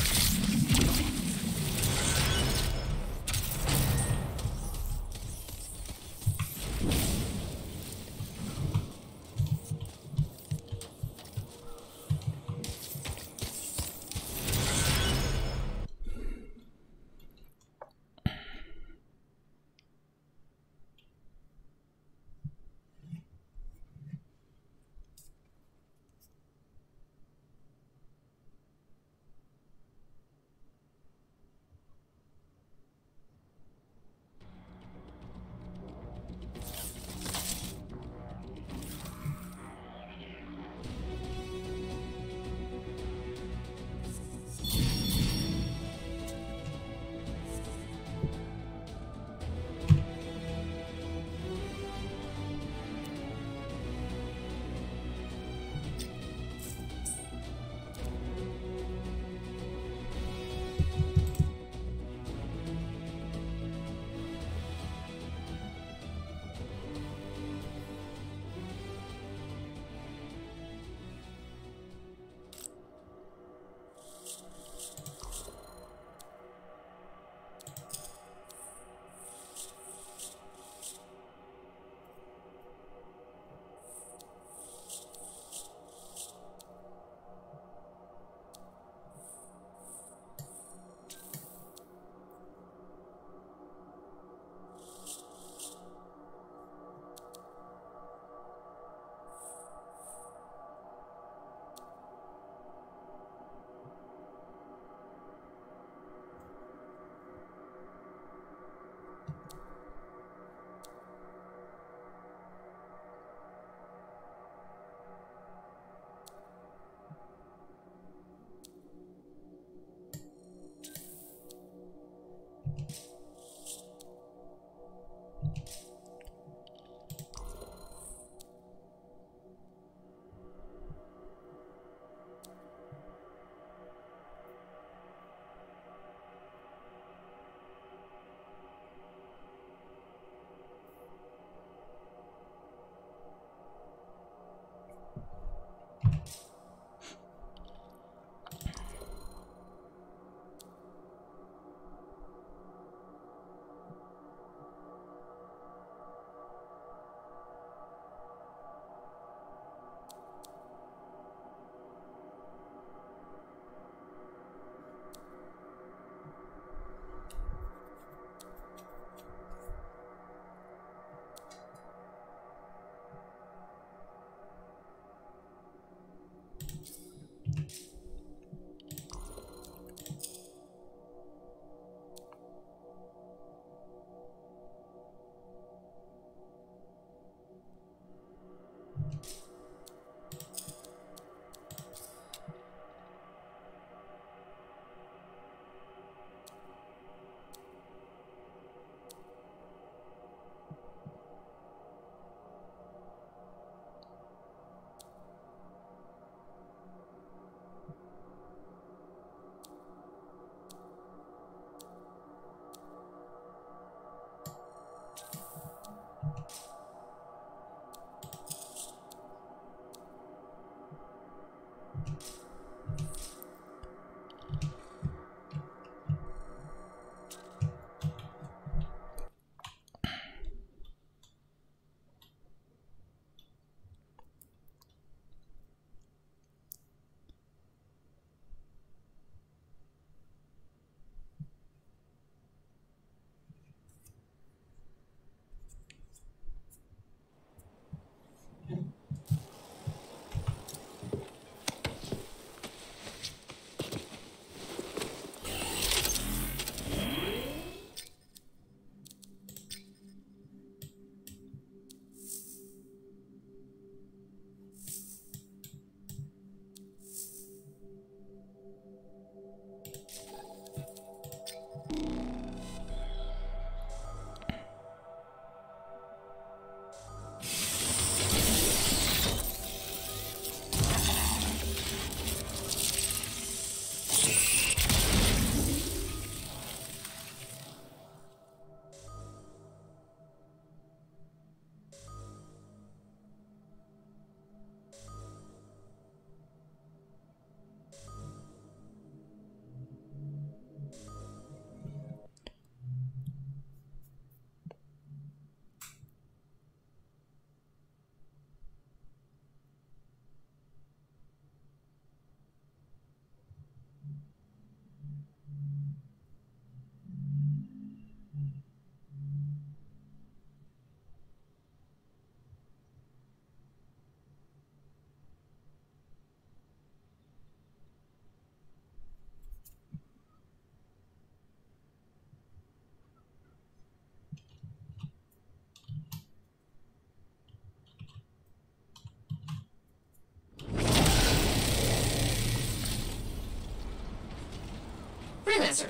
Freelancer.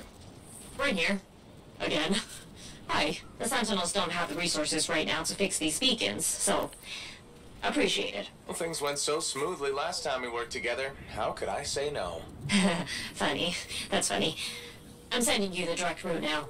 We're in here. Again. Hi. The Sentinels don't have the resources right now to fix these beacons, so appreciate it. Well, things went so smoothly last time we worked together. How could I say no? Funny. That's funny. I'm sending you the direct route now.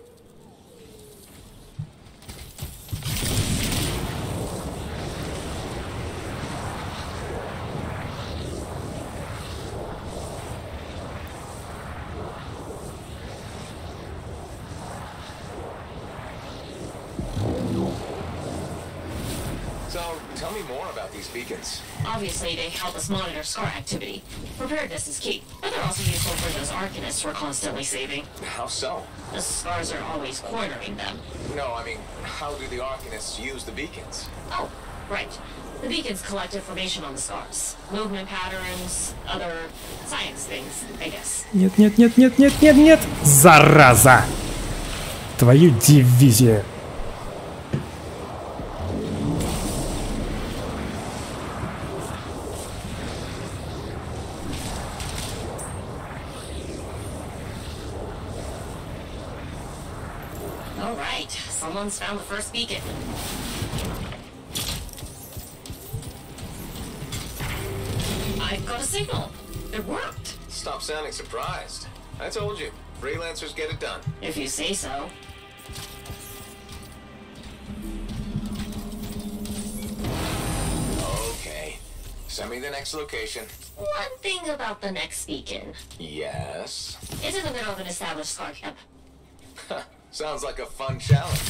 So, tell me more about these beacons. Obviously, they help us monitor scar activity. Preparedness is key, but they're also useful for those Arcanists we're constantly saving. How so? The scars are always cornering them. No, I mean, how do the Arcanists use the beacons? Oh, right. The beacons collect information on the scars. Movement patterns, other science things, I guess. Нет, нет, нет, нет, нет, нет, нет! Зараза! Твою дивизию! All right, someone's found the first beacon. I've got a signal. It worked. Stop sounding surprised. I told you, freelancers get it done. If you say so. Okay. Send me the next location. One thing about the next beacon. Yes? It's in the middle of an established scar camp. Sounds like a fun challenge.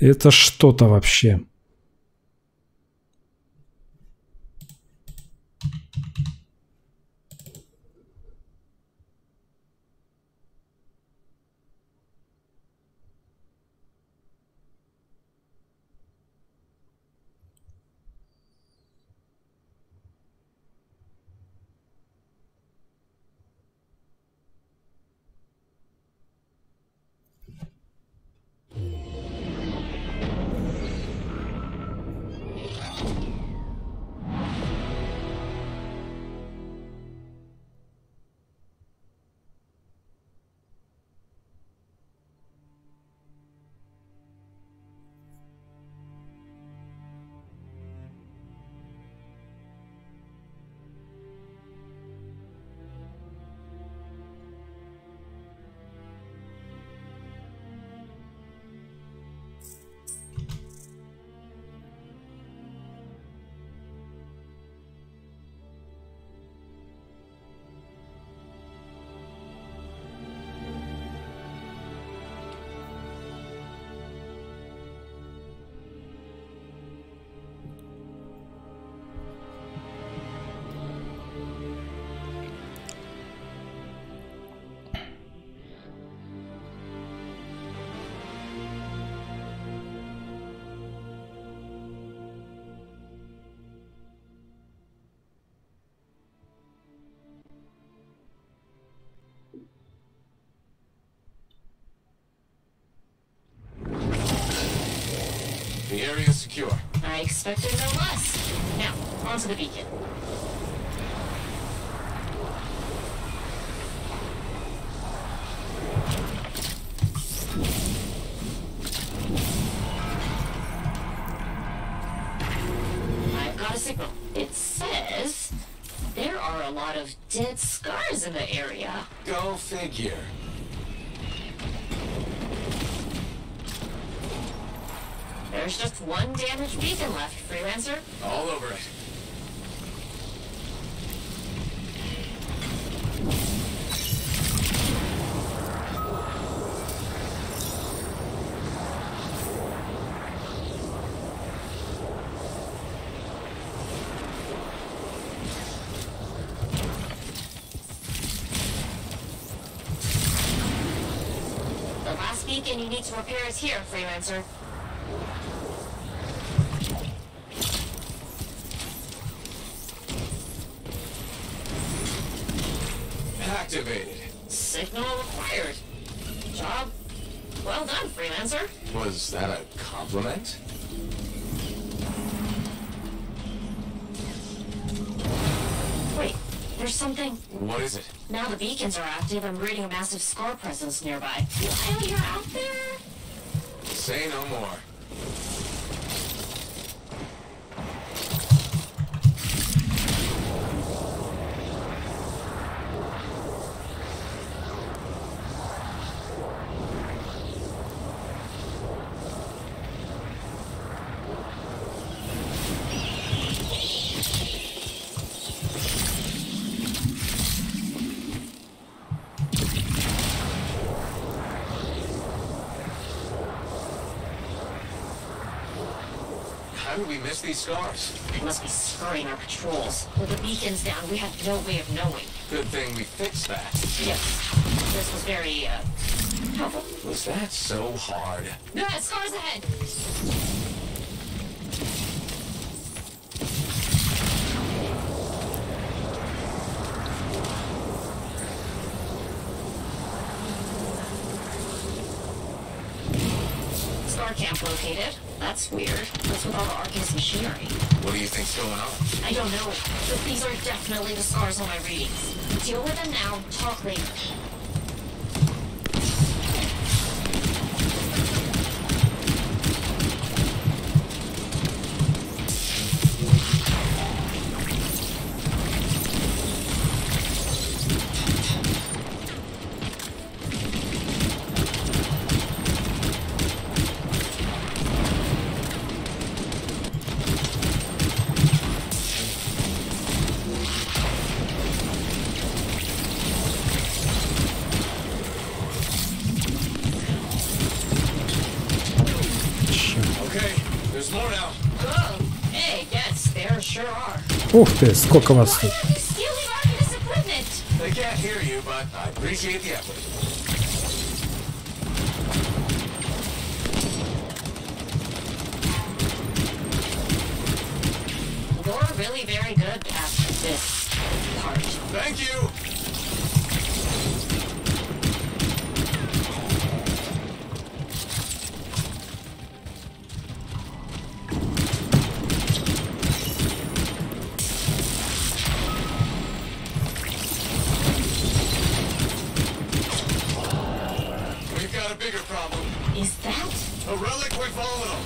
Это что-то вообще. The area is secure. I expected no less. Now, onto the beacon. I've got a signal. It says there are a lot of dead scars in the area. Go figure. There's just one damaged beacon left, Freelancer. All over it. The last beacon you need to repair is here, Freelancer. Activated. Signal acquired. Job well done, Freelancer. Was that a compliment? Wait, there's something. What is it? Now the beacons are active, I'm reading a massive scar presence nearby. While you're out there? Say no more. How did we miss these scars? They must be scurrying our patrols. With the beacons down, we have no way of knowing. Good thing we fixed that. Yes. This was very, helpful. Was that so hard? No, scars ahead! Scar camp located. That's weird. What's with all the Arcus machinery? What do you think's going on? I don't know, but these are definitely the scars on my readings. Deal with them now, talk later. floor now. Oh, hey, yes, there sure are. Ух ты, сколько вас тут. Stealing Arcanist equipment. They can't hear you, but I appreciate the effort. You're really very good at this part. Thank you. We've got a bigger problem. Is that? A reliquary volatile.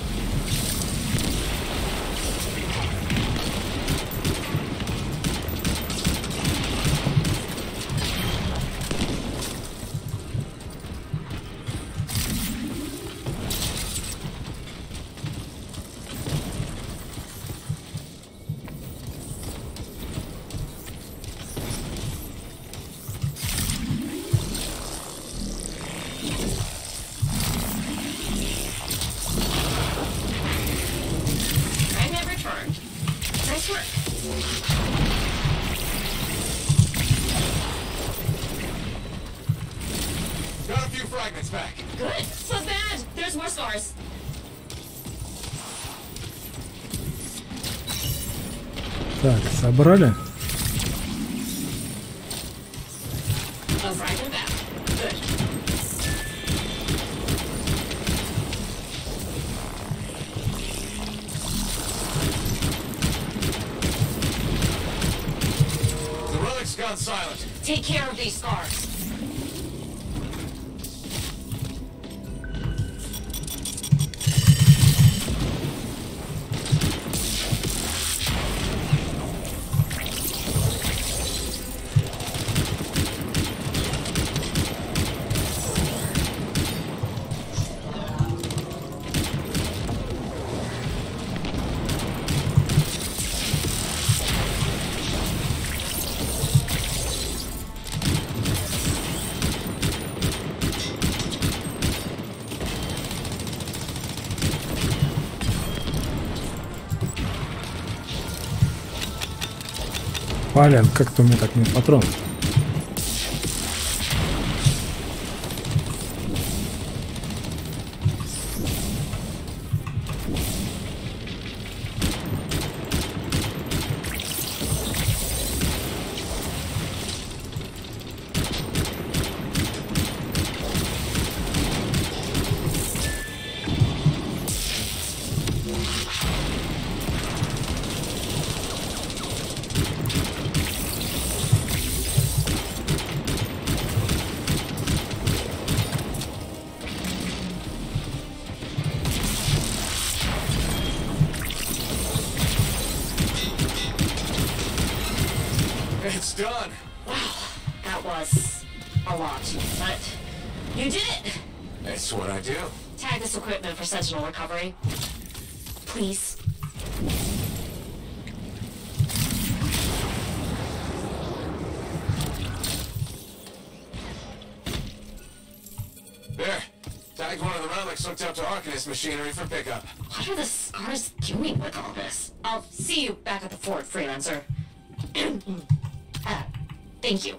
Fragment returned. Nice work. Got a few fragments back. Good. So bad. There's more scars. Так, собрали? A fragment back. Good. The relic's gone silent. Take care of these scars. Блин, как-то у меня так нет патронов. It's done. Wow, that was a lot, but you did it. That's what I do. Tag this equipment for Sentinel recovery. Please. There. Tagged one of the relics hooked up to Arcanist machinery for pickup. What are the scars doing with all this? I'll see you back at the fort, freelancer. Thank you.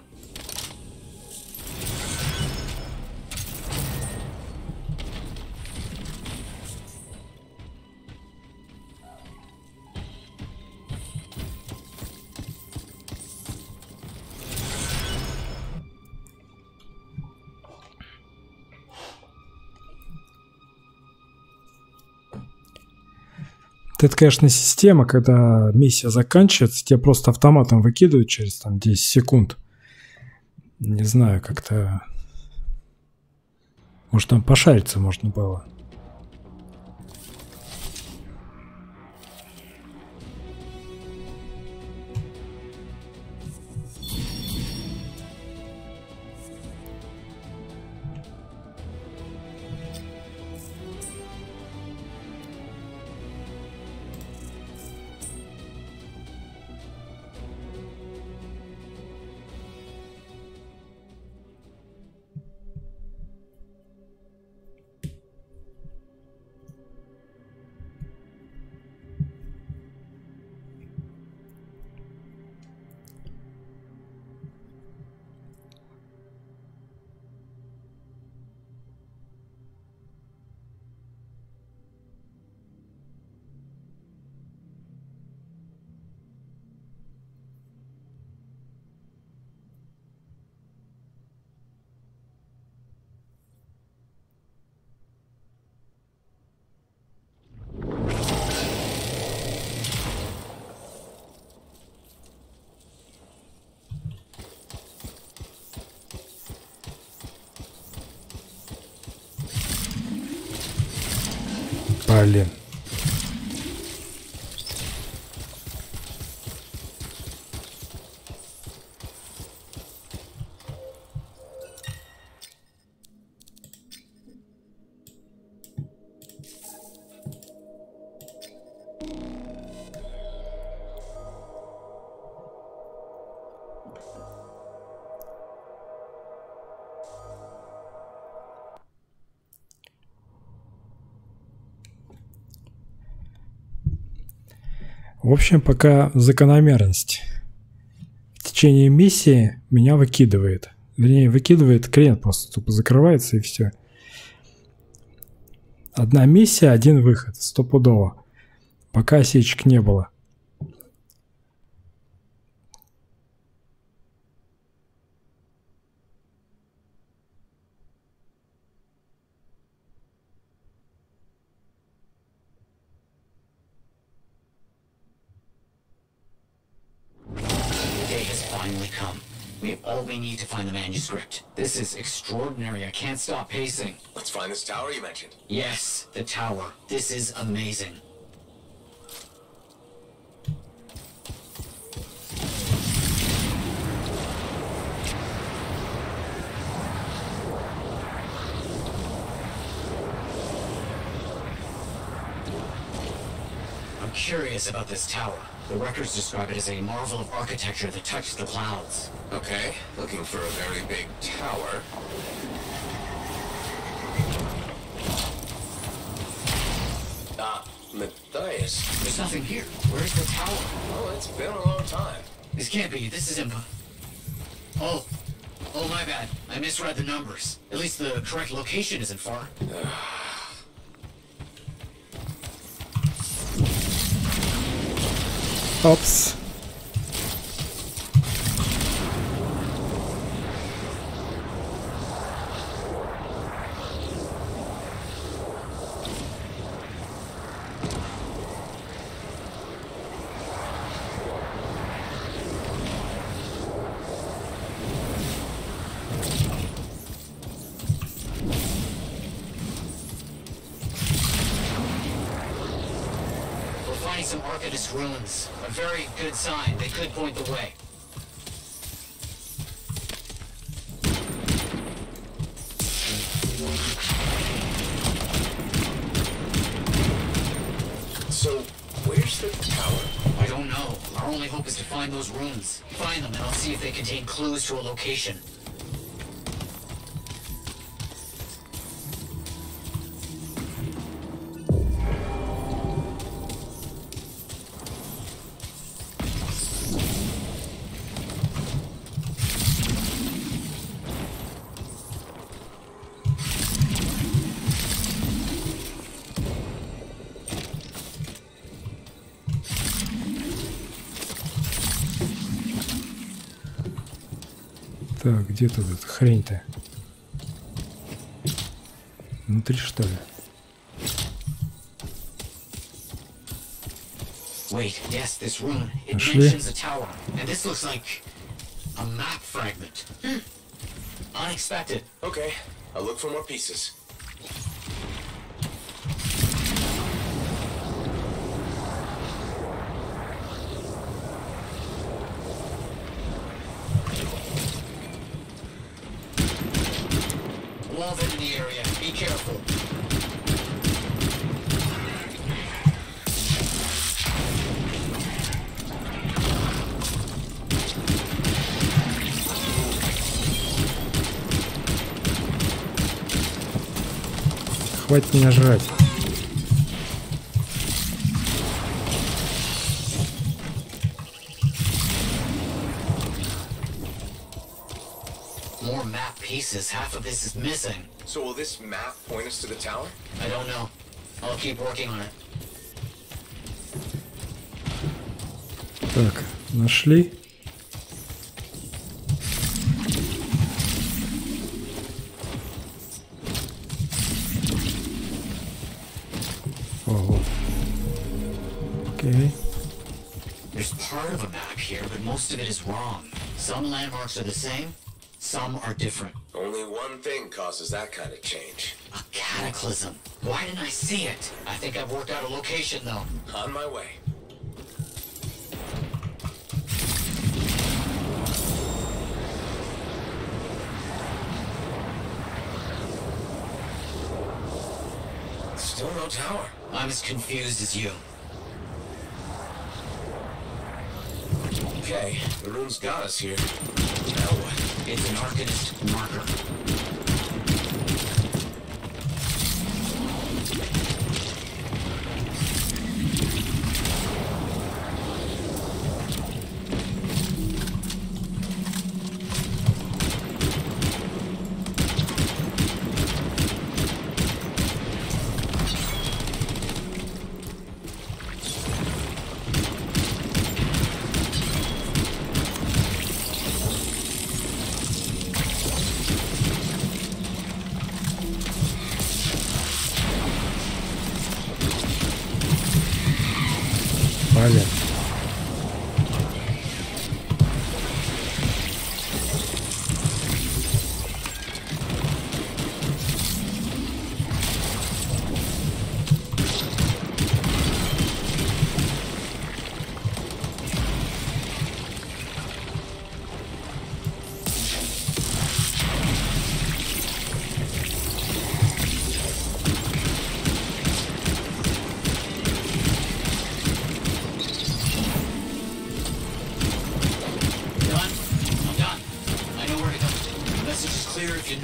Это, конечно, система, когда миссия заканчивается, тебе просто автоматом выкидывают через там 10 секунд. Не знаю, как-то... Может, там пошариться можно было. Блин. В общем, пока закономерность. В течение миссии меня выкидывает. Вернее, выкидывает клиент, просто тупо закрывается и все. Одна миссия, один выход, стопудово. Пока осечек не было. Finally come. We have all we need to find the manuscript. This is extraordinary. I can't stop pacing. Let's find this tower you mentioned. Yes, the tower. This is amazing. I'm curious about this tower. The records describe it as a marvel of architecture that touched the clouds. Okay, looking for a very big tower. Matthias. There's nothing here. Where's the tower? Oh, it's been a long time. This can't be. This is Oh, my bad. I misread the numbers. At least the correct location isn't far. Опс. Some Arcadist ruins. A very good sign. They could point the way. So, where's the tower? I don't know. Our only hope is to find those ruins. Find them and I'll see if they contain clues to a location. Так, где тут эта хрень-то? Внутри, что ли? Wait, yes, this room. It Нашли? mentions a tower. And this looks like a map fragment. Unexpected. Okay, I'll look for more pieces. Love in the area. Be careful. Хватит меня жрать. More map pieces. Half of this is missing. So will this map point us to the tower? I don't know. I'll keep working on it. Так, нашли. Ого. Окей. There's part of a map here, but most of it is wrong. Some landmarks are the same, Some are different. Only one thing causes that kind of change. A cataclysm. Why didn't I see it? I think I've worked out a location, though. On my way. Still no tower. I'm as confused as you. Okay, the rune's got us here. Now what? It's an Arcanist marker. Блин.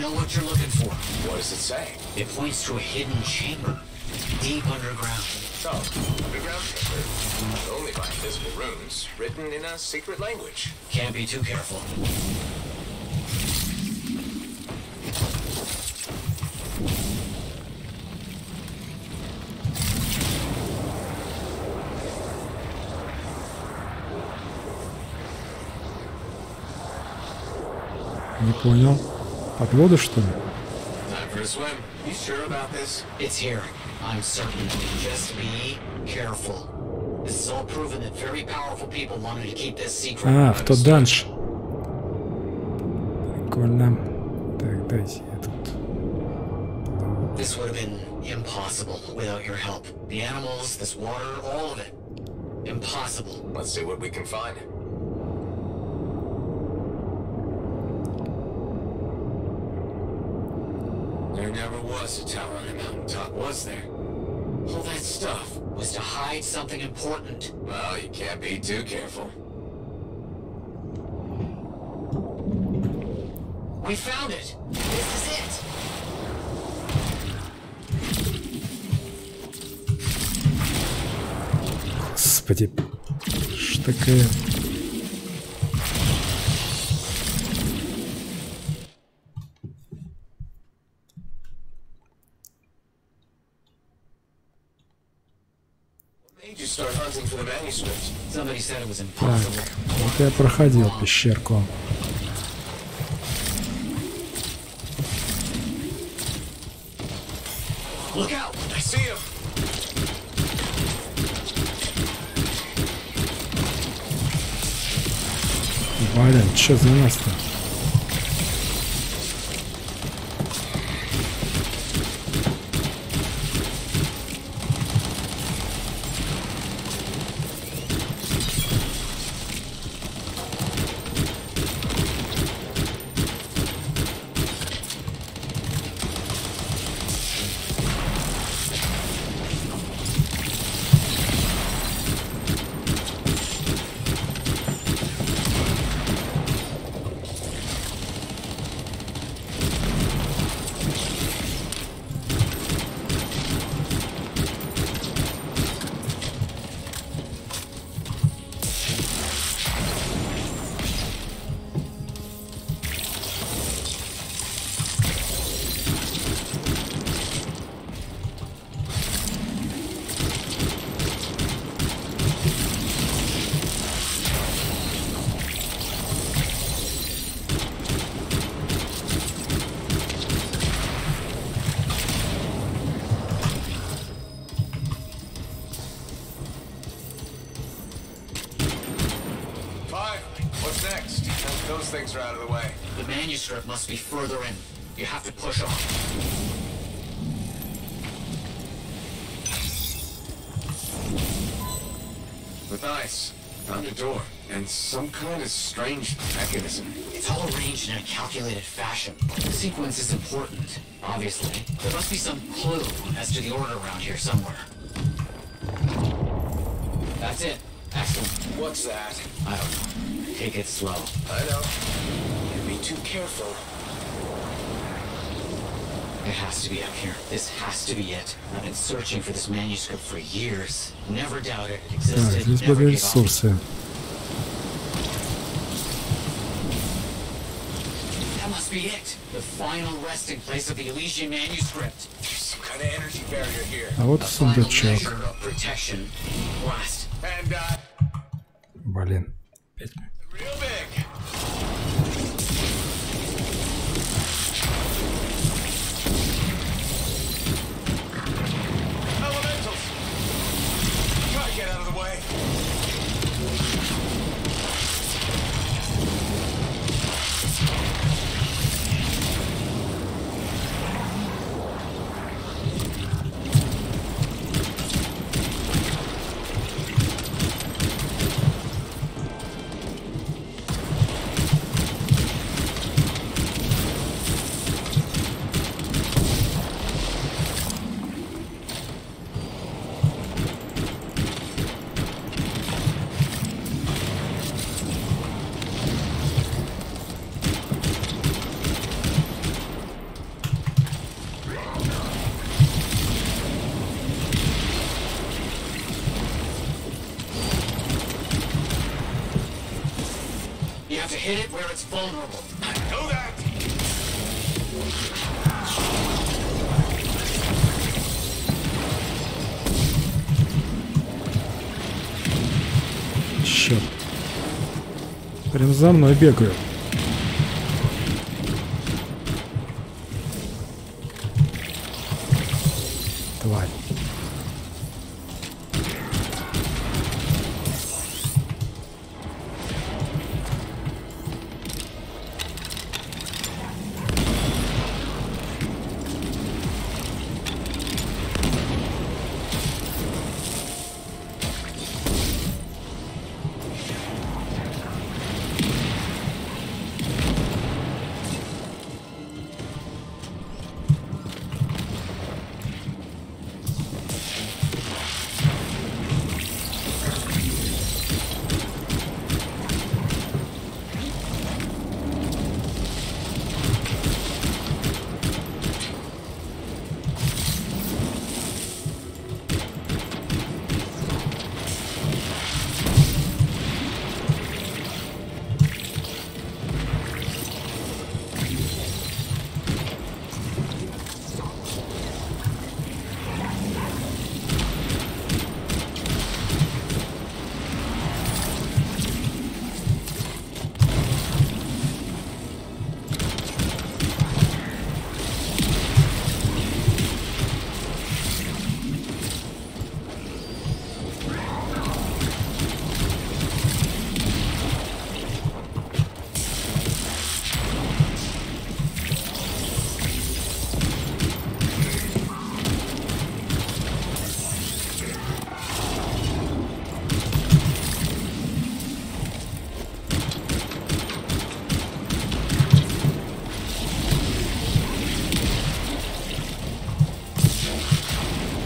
What you're looking for. What does it say? It points to a hidden chamber, deep underground. So, underground chamber, only by invisible runes, written in a secret language. Can't be too careful. Не понял. Под воду, что ли? Time for a swim. You sure about this? It's here. I'm certain. Just be careful. This is all proven that very powerful people wanted to keep this secret. А, в тот данж. Прикольно. Так, дайте я тут. This would have been impossible without your help. The animals, this water, all of it. Impossible. Let's see what we can find. There never was a tower on the mountaintop, was there? All that stuff was to hide something important. Well, you can't be too careful. We found it! This is it! Господи, что такое? Так, вот я проходил пещерку. Блин, что за нас-то? Those things are out of the way. The manuscript must be further in. You have to push on. Matthias, found a door. And some kind of strange mechanism. It's all arranged in a calculated fashion. The sequence is important, obviously. There must be some clue as to the order around here somewhere. That's it. Excellent. What's that? I don't know. Take it slow. I know. Can't be too careful. It has to be up here. This has to be it. I've been searching for this manuscript for years. Never doubted it existed. Здесь Never были gave up. ресурсы. That must be it. The final resting place of the Elysian manuscript. There's some kind of energy barrier here. А вот сундучок. Measure of protection. Blast. And Блин. real big. Elementals. Try to get out of the way. You have to hit it where it's vulnerable. I know that. Черт. Прям за мной бегают. Тварь.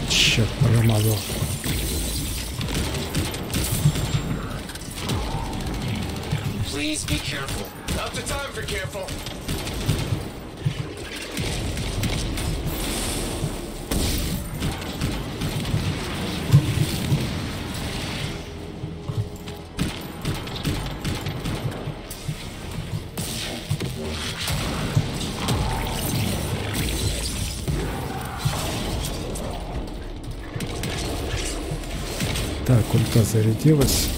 Черт, промазал. Please be careful. Not the time for careful. Так, ульта зарядилась.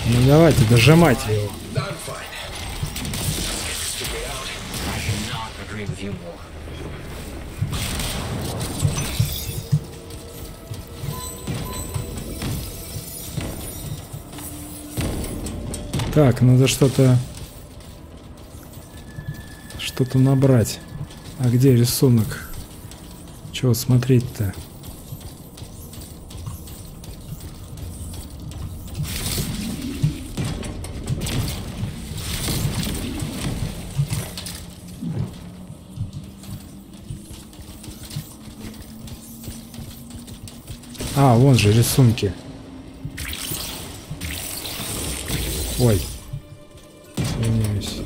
Ну давайте, дожимайте его. I cannot agree with you more. Так, надо что-то набрать. А где рисунок? Чего смотреть-то? А, вон же рисунки. Ой. Извиняюсь.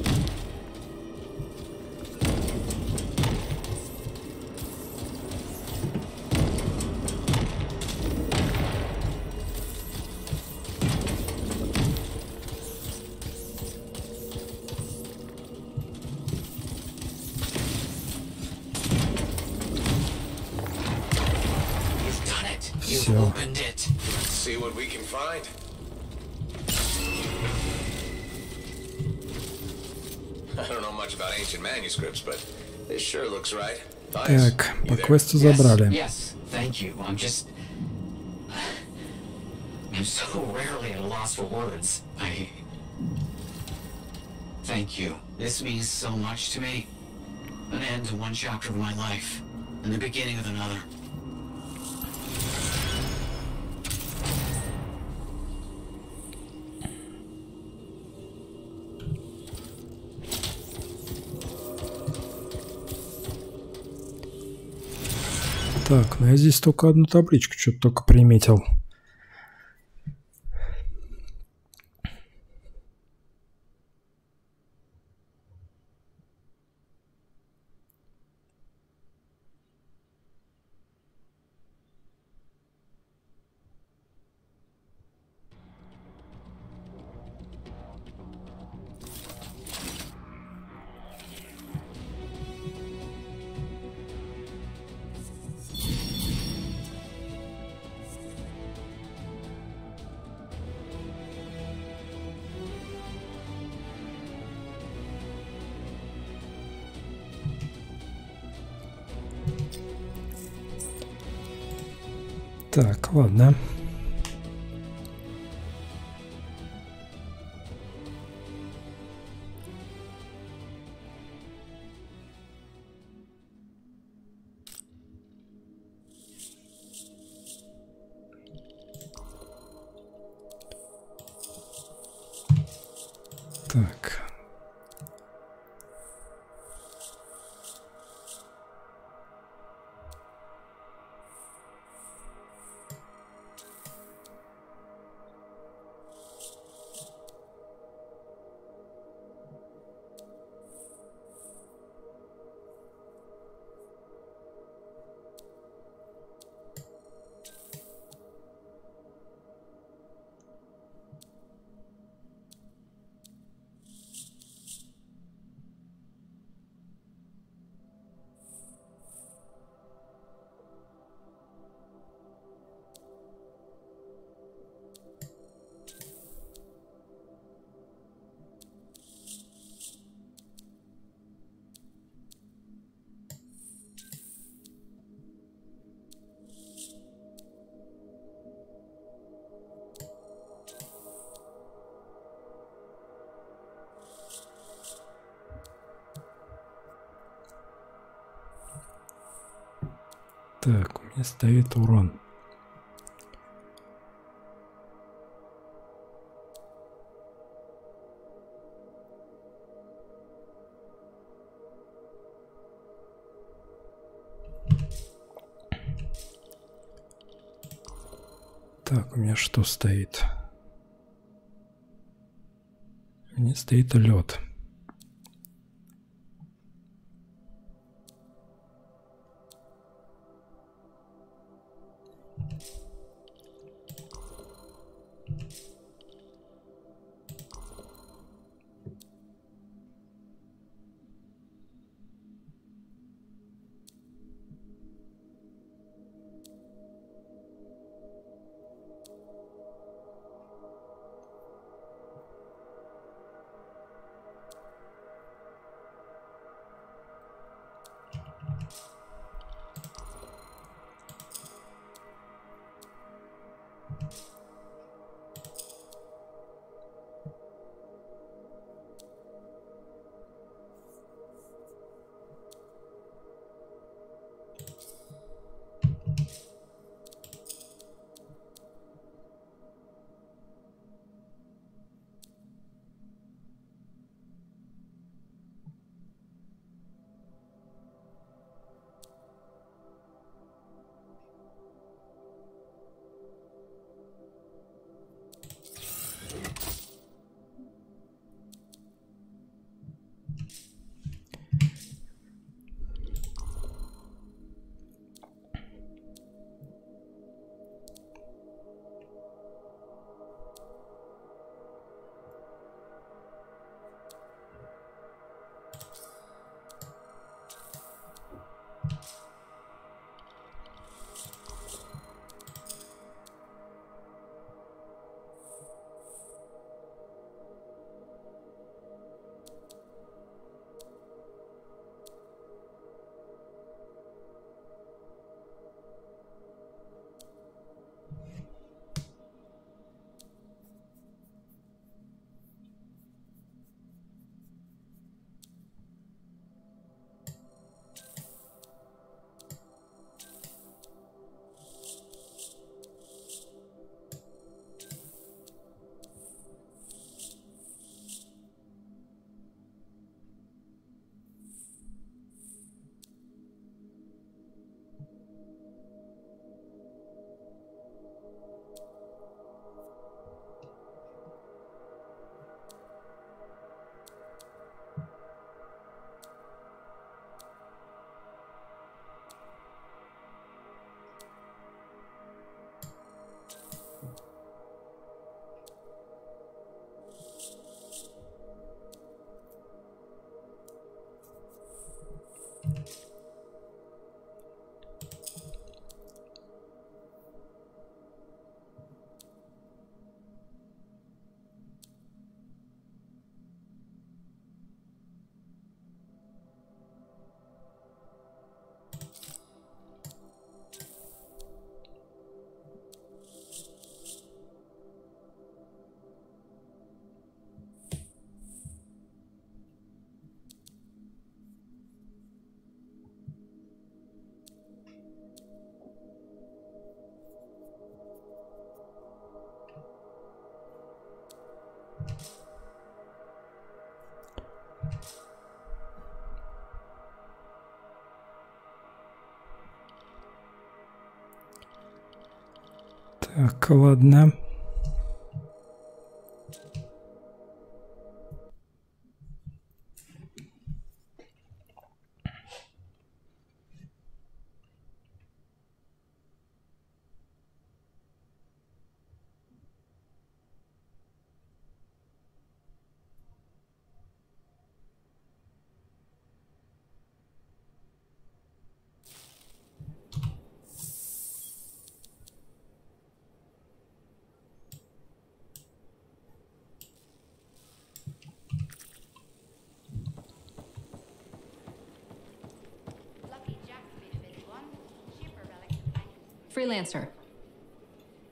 Все. Let's see what we can find. I don't know much about ancient manuscripts, but this sure looks right. Так, по квесту забрали. Yes, thank you. I'm so rarely at a loss for words. Thank you. This means so much to me. An end to one chapter of my life, and the beginning of another. Так, ну я здесь только одну табличку что-то только приметил. Так, ладно. Так. Так, у меня стоит урон. Так, у меня что стоит? У меня стоит лед. Так, ладно. Freelancer,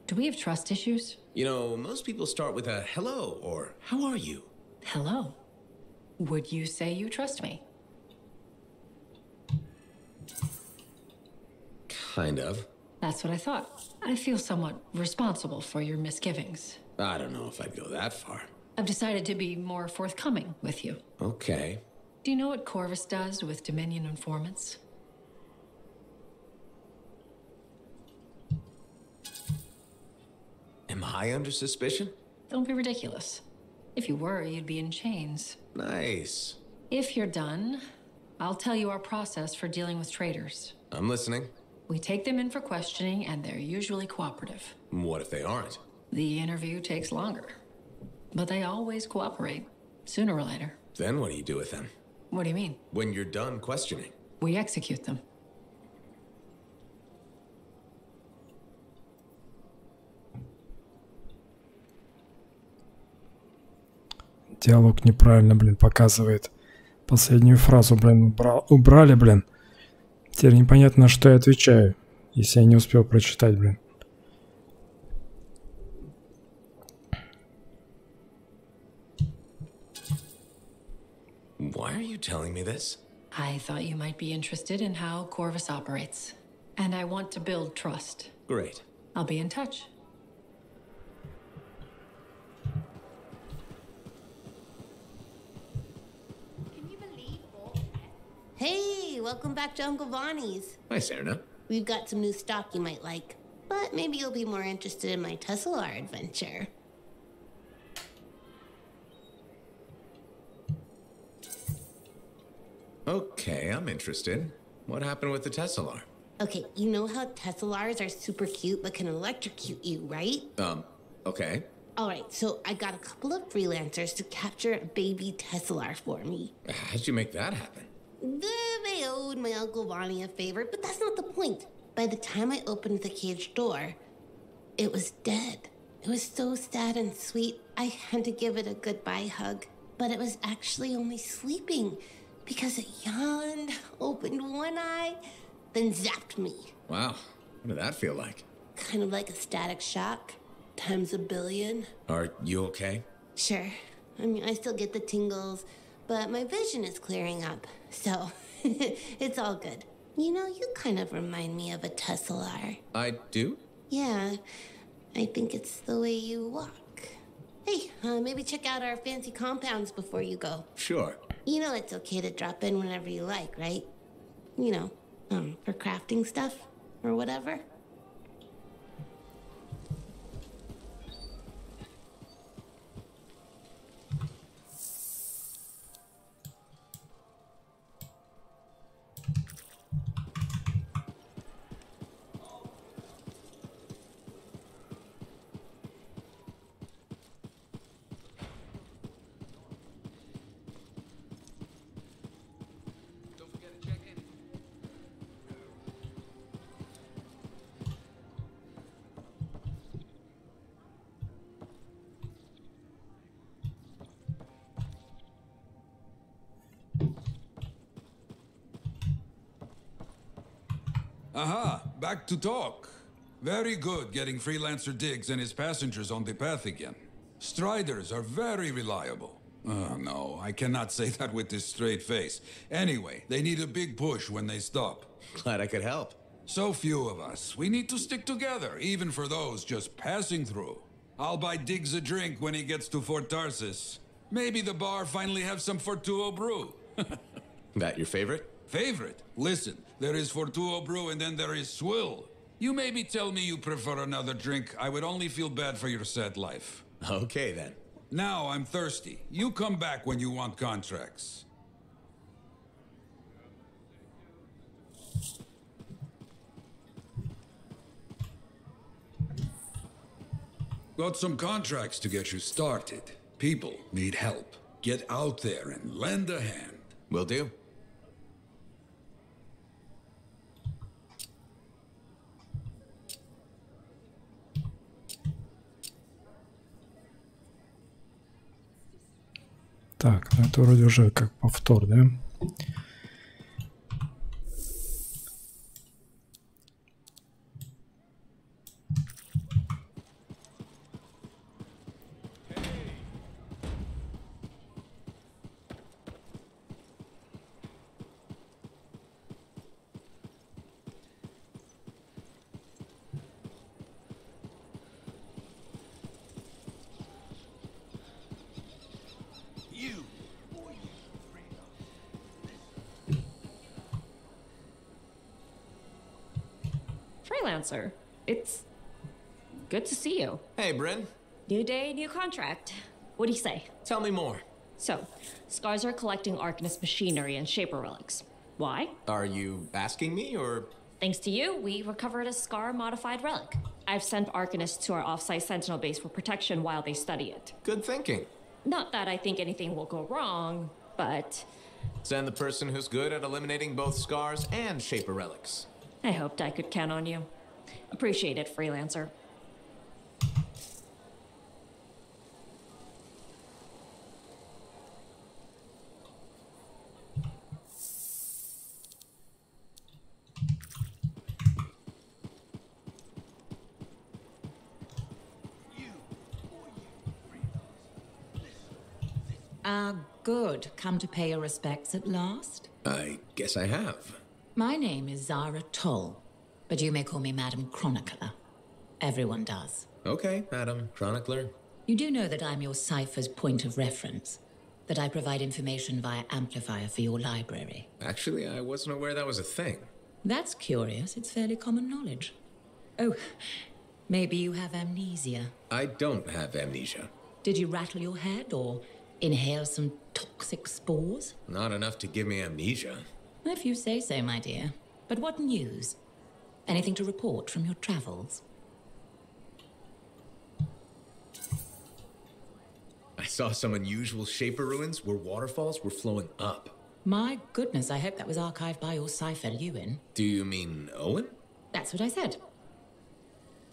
do we have trust issues? You know, most people start with a hello or how are you? Hello. Would you say you trust me? Kind of. That's what I thought. I feel somewhat responsible for your misgivings. I don't know if I'd go that far. I've decided to be more forthcoming with you. Okay. Do you know what Corvus does with Dominion informants? Am I under suspicion? Don't be ridiculous. If you were, you'd be in chains. Nice. If you're done, I'll tell you our process for dealing with traitors. I'm listening. We take them in for questioning, and they're usually cooperative. What if they aren't? The interview takes longer. But they always cooperate, sooner or later. Then what do you do with them? What do you mean? When you're done questioning. We execute them. Диалог неправильно, блин, показывает. Последнюю фразу, блин, убрали, блин. Теперь непонятно, что я отвечаю, если я не успел прочитать, блин. Why are you telling me this? I thought you might be interested in how Corvus operates. And I want to build trust. Great. I'll be in touch. Hey, welcome back to Uncle Bonnie's. Hi, Serena. We've got some new stock you might like, but maybe you'll be more interested in my Tesla adventure. Okay, I'm interested. What happened with the Tesla? Okay, you know how Teslars are super cute but can electrocute you, right? Okay. All right, so I got a couple of freelancers to capture a baby Tesla for me. How'd you make that happen? They owed my Uncle Bonnie a favor, but that's not the point. By the time I opened the cage door, it was dead. It was so sad and sweet, I had to give it a goodbye hug. But it was actually only sleeping because it yawned, opened one eye, then zapped me. Wow, what did that feel like? Kind of like a static shock, times a billion. Are you okay? Sure. I mean, I still get the tingles, but my vision is clearing up, so it's all good. You know, you kind of remind me of a Tesla. I do? Yeah, I think it's the way you walk. Hey, maybe check out our fancy compounds before you go. Sure. You know it's okay to drop in whenever you like, right? You know, for crafting stuff or whatever. Aha, back to talk. Very good getting Freelancer Diggs and his passengers on the path again. Striders are very reliable. Oh, no, I cannot say that with this straight face. Anyway, they need a big push when they stop. Glad I could help. So few of us. We need to stick together, even for those just passing through. I'll buy Diggs a drink when he gets to Fort Tarsus. Maybe the bar finally have some Fortuo brew. That your favorite? Favorite? Listen, there is Fortuo brew and then there is swill. You maybe tell me you prefer another drink. I would only feel bad for your sad life. Okay, then. Now I'm thirsty. You come back when you want contracts. Got some contracts to get you started. People need help. Get out there and lend a hand. Will do. Так, ну это вроде уже как повтор, да? Freelancer, it's good to see you. Hey, Bryn. New day, new contract. What do you say? Tell me more. So, Scars are collecting Arcanist machinery and Shaper relics. Why? Are you asking me, or...? Thanks to you, we recovered a Scar-modified relic. I've sent Arcanists to our off-site Sentinel base for protection while they study it. Good thinking. Not that I think anything will go wrong, but... Send the person who's good at eliminating both Scars and Shaper relics. I hoped I could count on you. Appreciate it, Freelancer. Good. Come to pay your respects at last? I guess I have. My name is Zara Toll, but you may call me Madam Chronicler. Everyone does. Okay, Madam Chronicler. You do know that I'm your cipher's point of reference, that I provide information via amplifier for your library. Actually, I wasn't aware that was a thing. That's curious. It's fairly common knowledge. Oh, maybe you have amnesia. I don't have amnesia. Did you rattle your head or inhale some toxic spores? Not enough to give me amnesia. If you say so, my dear. But what news? Anything to report from your travels? I saw some unusual Shaper ruins where waterfalls were flowing up. My goodness, I hope that was archived by your cipher, Ewan. Do you mean Owen? That's what I said.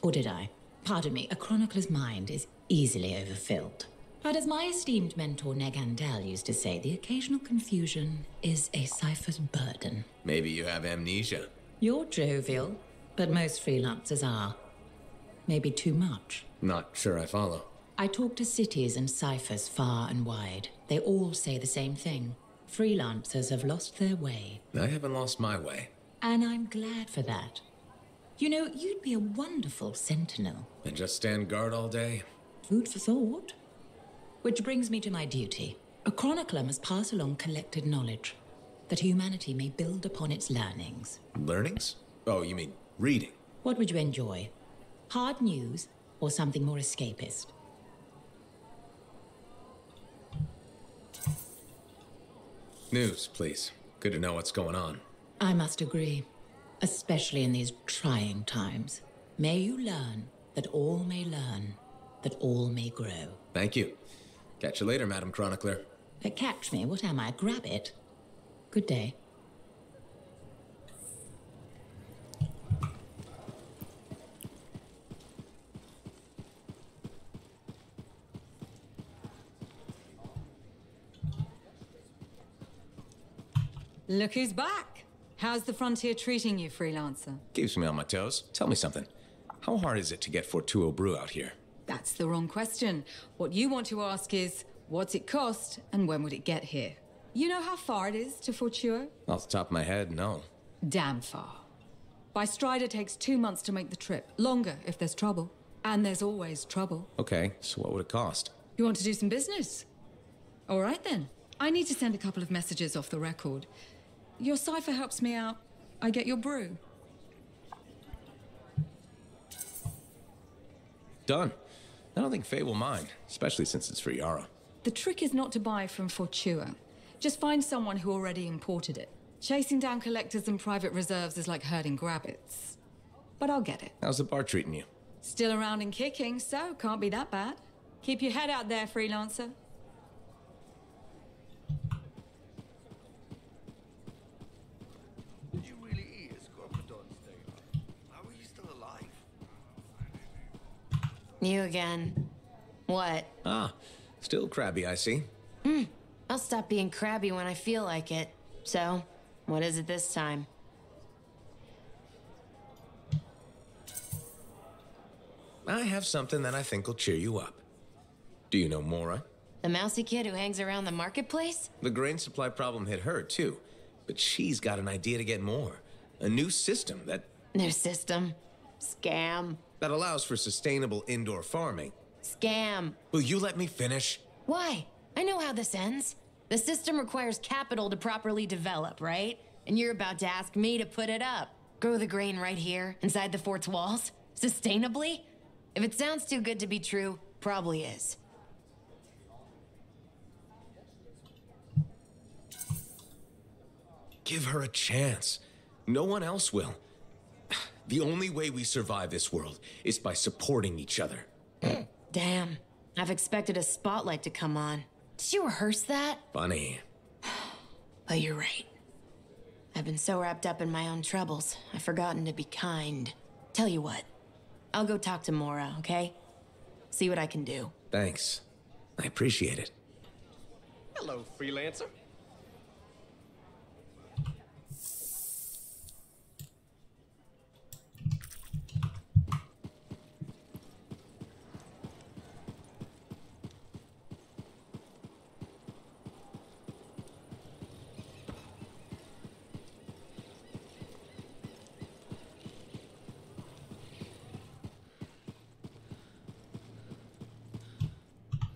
Or did I? Pardon me, a chronicler's mind is easily overfilled. But as my esteemed mentor Negandel used to say, the occasional confusion is a cipher's burden. Maybe you have amnesia. You're jovial, but most freelancers are. Maybe too much. Not sure I follow. I talk to cities and ciphers far and wide. They all say the same thing. Freelancers have lost their way. I haven't lost my way. And I'm glad for that. You know, you'd be a wonderful sentinel. And just stand guard all day? Food for thought. Which brings me to my duty. A chronicler must pass along collected knowledge, that humanity may build upon its learnings. Learnings? Oh, you mean reading? What would you enjoy? Hard news or something more escapist? News, please. Good to know what's going on. I must agree, especially in these trying times. May you learn that all may learn, that all may grow. Thank you. Catch you later, Madam Chronicler. Catch me? What am I? Grab it. Good day. Look who's back. How's the frontier treating you, freelancer? Keeps me on my toes. Tell me something. How hard is it to get Fortuo brew out here? That's the wrong question. What you want to ask is, what's it cost and when would it get here? You know how far it is to Fortuo? Off the top of my head, no. Damn far. By Strider takes 2 months to make the trip. Longer if there's trouble. And there's always trouble. Okay, so what would it cost? You want to do some business? All right then. I need to send a couple of messages off the record. Your cipher helps me out. I get your brew. Done. I don't think Faye will mind, especially since it's for Yara. The trick is not to buy from Fortua. Just find someone who already imported it. Chasing down collectors and private reserves is like herding rabbits. But I'll get it. How's the bar treating you? Still around and kicking, so can't be that bad. Keep your head out there, freelancer. Did you really eat a scorpidon steak? How are you still alive? You again. What? Ah, still crabby, I see. I'll stop being crabby when I feel like it. So, what is it this time? I have something that I think will cheer you up. Do you know Mora? The mousy kid who hangs around the marketplace? The grain supply problem hit her, too. But she's got an idea to get more. A new system that... New system? Scam. That allows for sustainable indoor farming. Scam. Will you let me finish? Why? I know how this ends. The system requires capital to properly develop, right? And you're about to ask me to put it up. Grow the grain right here, inside the fort's walls? Sustainably? If it sounds too good to be true, probably is. Give her a chance. No one else will. The only way we survive this world is by supporting each other. Damn. I've expected a spotlight to come on. Did you rehearse that? Funny. But you're right. I've been so wrapped up in my own troubles, I've forgotten to be kind. Tell you what, I'll go talk to Mora, okay? See what I can do. Thanks. I appreciate it. Hello, freelancer.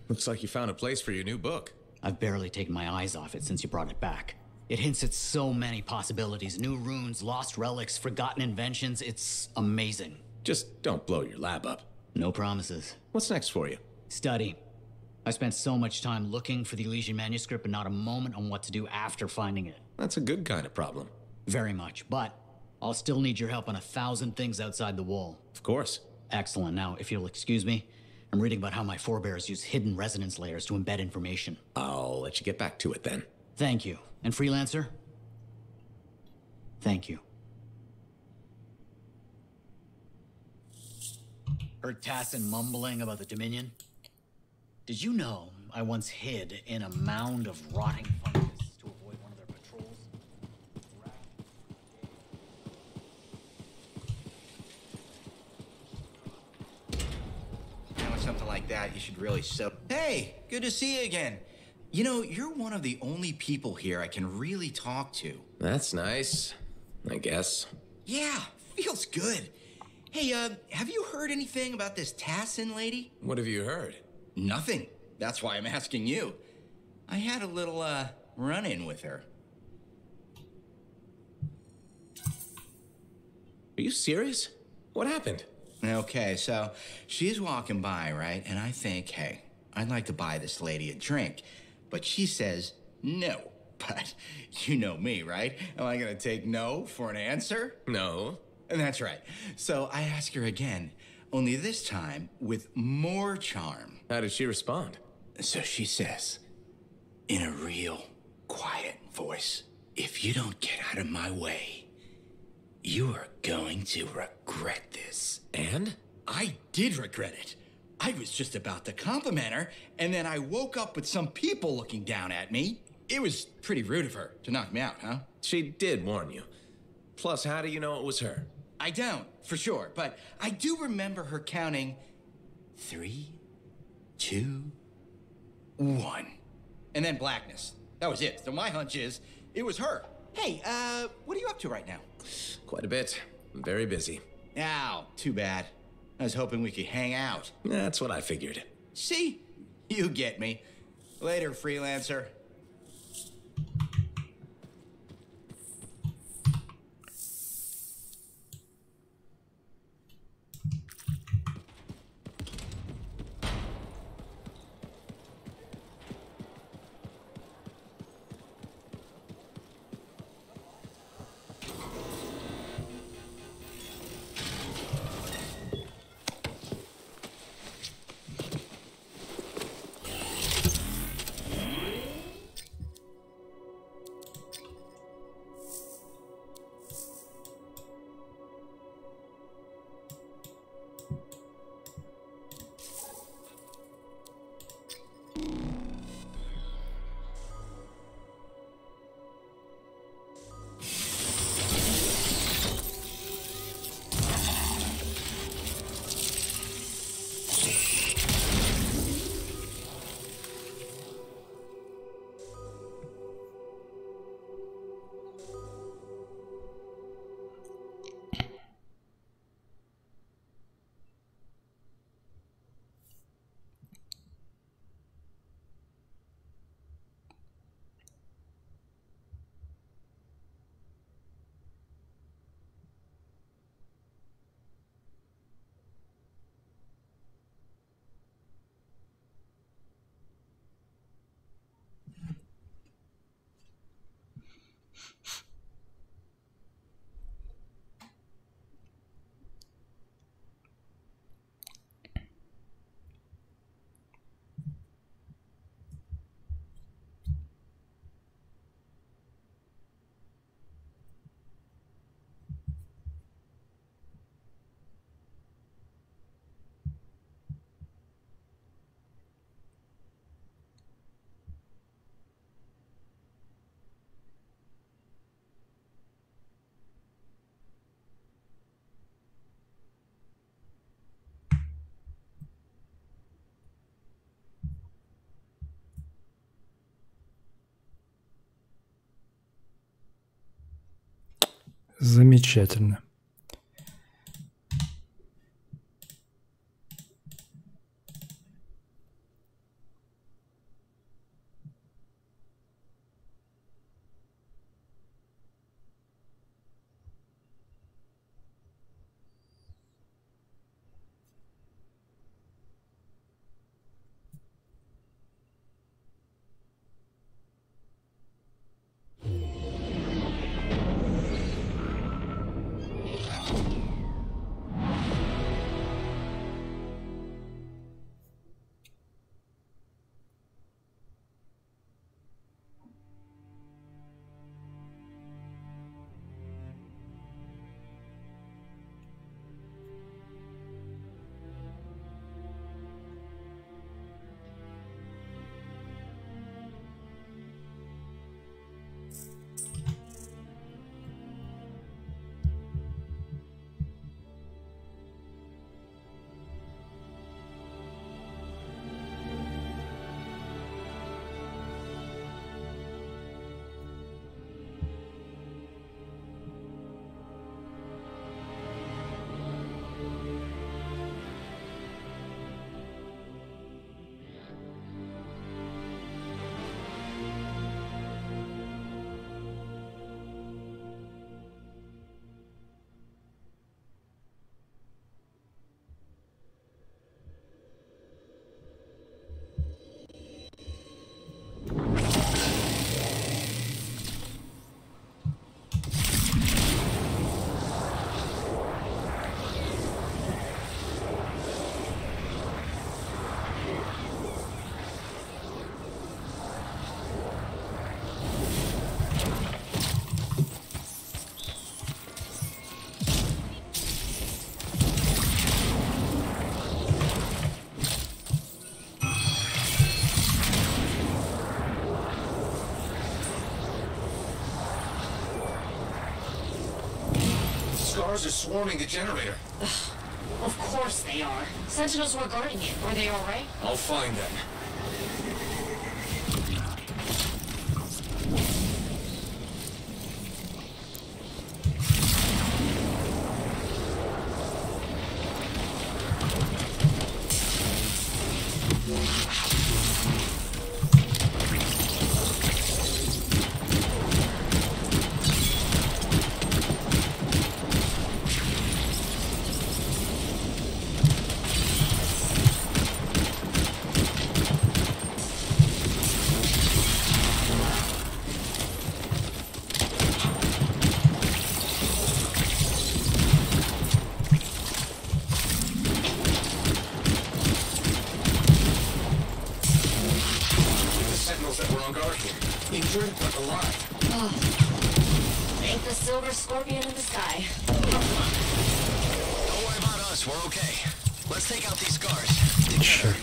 Looks like you found a place for your new book. I've barely taken my eyes off it since you brought it back. It hints at so many possibilities. New runes, lost relics, forgotten inventions. It's amazing. Just don't blow your lab up. No promises. What's next for you? Study. I spent so much time looking for the Elysian manuscript, but not a moment on what to do after finding it. That's a good kind of problem. Very much, but I'll still need your help on 1,000 things outside the wall. Of course. Excellent. Now, if you'll excuse me, I'm reading about how my forebears use hidden resonance layers to embed information. I'll let you get back to it then. Thank you. And freelancer? Thank you. Heard Tassin mumbling about the Dominion? Did you know I once hid in a mound of rotting fungus to avoid one of their patrols? With something like that, you should really so. Hey, good to see you again. You know, you're one of the only people here I can really talk to. That's nice, I guess. Yeah, feels good. Hey, have you heard anything about this Tassin lady? What have you heard? Nothing. That's why I'm asking you. I had a little, run-in with her. Are you serious? What happened? Okay, so she's walking by, right? And I think, hey, I'd like to buy this lady a drink. But she says no. But you know me, right? Am I gonna take no for an answer? No. And that's right. So I ask her again, only this time with more charm. How did she respond? So she says, in a real quiet voice, if you don't get out of my way, you are going to regret this. And? I did regret it. I was just about to compliment her, and then I woke up with some people looking down at me. It was pretty rude of her to knock me out, huh? She did warn you. Plus, how do you know it was her? I don't, for sure, but I do remember her counting 3, 2, 1. And then blackness. That was it. So my hunch is, it was her. Hey, what are you up to right now? Quite a bit. I'm very busy. Ow, too bad. I was hoping we could hang out. That's what I figured. See? You get me. Later, freelancer. Замечательно. Scars are swarming the generator. Of course they are. Sentinels were guarding it. Were they all right? I'll find them. Injured but alive. Oh. Ain't the silver scorpion in the sky. Don't worry about us, we're okay. Let's take out these scars. Sure.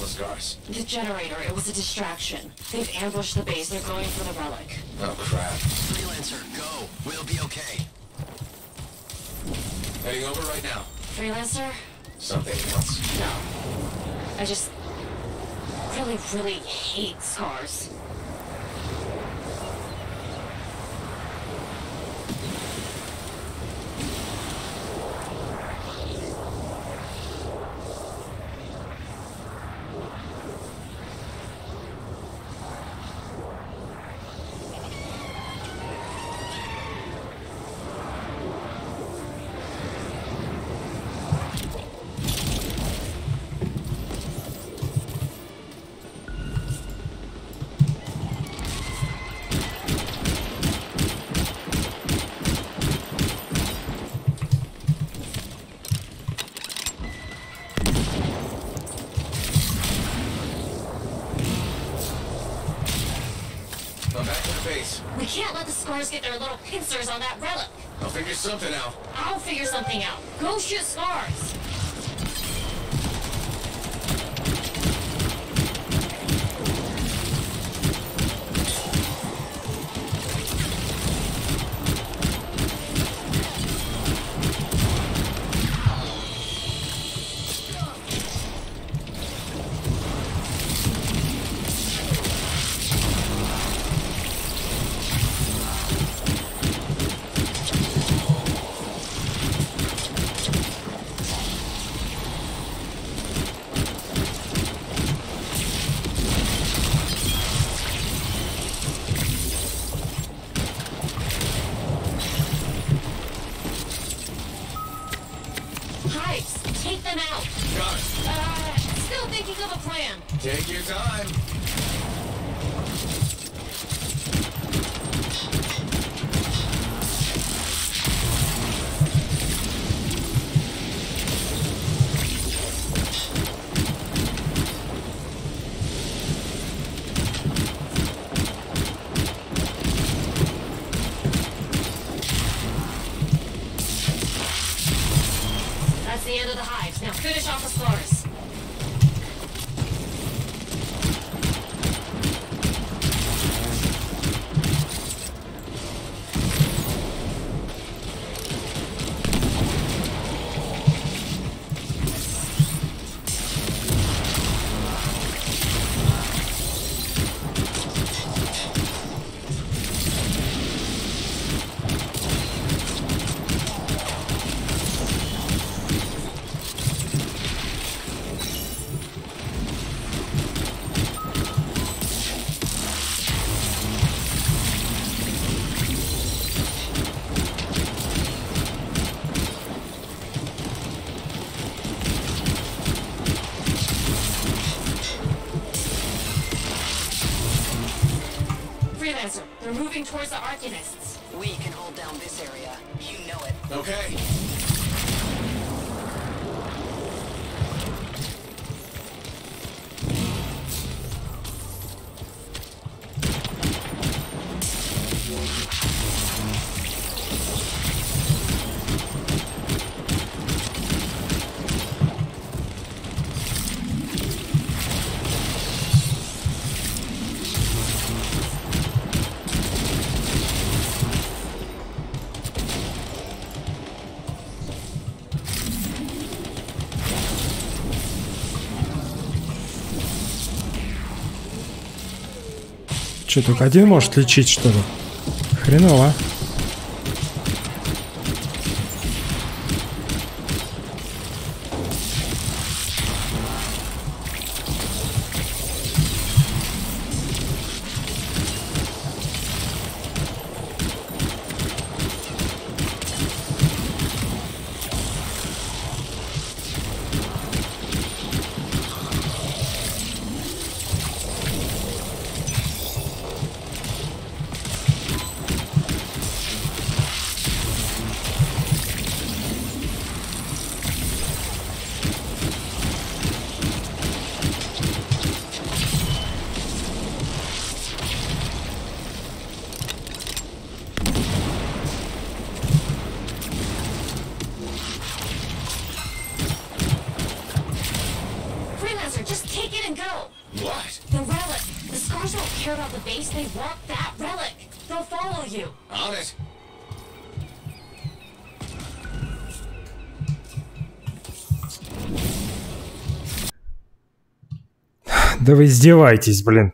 Scars. The generator, it was a distraction. They've ambushed the base. They're going for the relic. Oh, crap. Freelancer, go. We'll be okay. Heading over right now. Freelancer? Something else. No. I just really hate scars. I'm back to the base. We can't let the Scars get their little pincers on that relic. I'll figure something out. I'll figure something out. Go shoot Scars. Take them out. Got it. Still thinking of a plan. Take your time. That's the end of the hives. Now finish off the Scars. Freelancer, they're moving towards the Arcanists. We can hold down this area. You know it. Okay. Че, только один может лечить, что ли? Хреново. Freelancer, just take it and go. What? The relic. The Scars don't care about the base. They want that relic. They'll follow you. On it. Да вы издеваетесь, блин.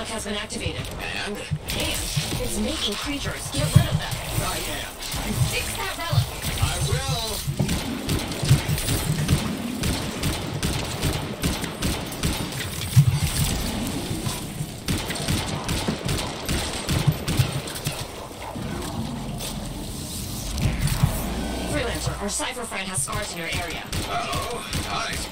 lock has been activated. And it's making creatures. Get rid of them. I am. Fix that relic. I will. Freelancer, our cipher friend has scars in your area. Uh-oh. Nice.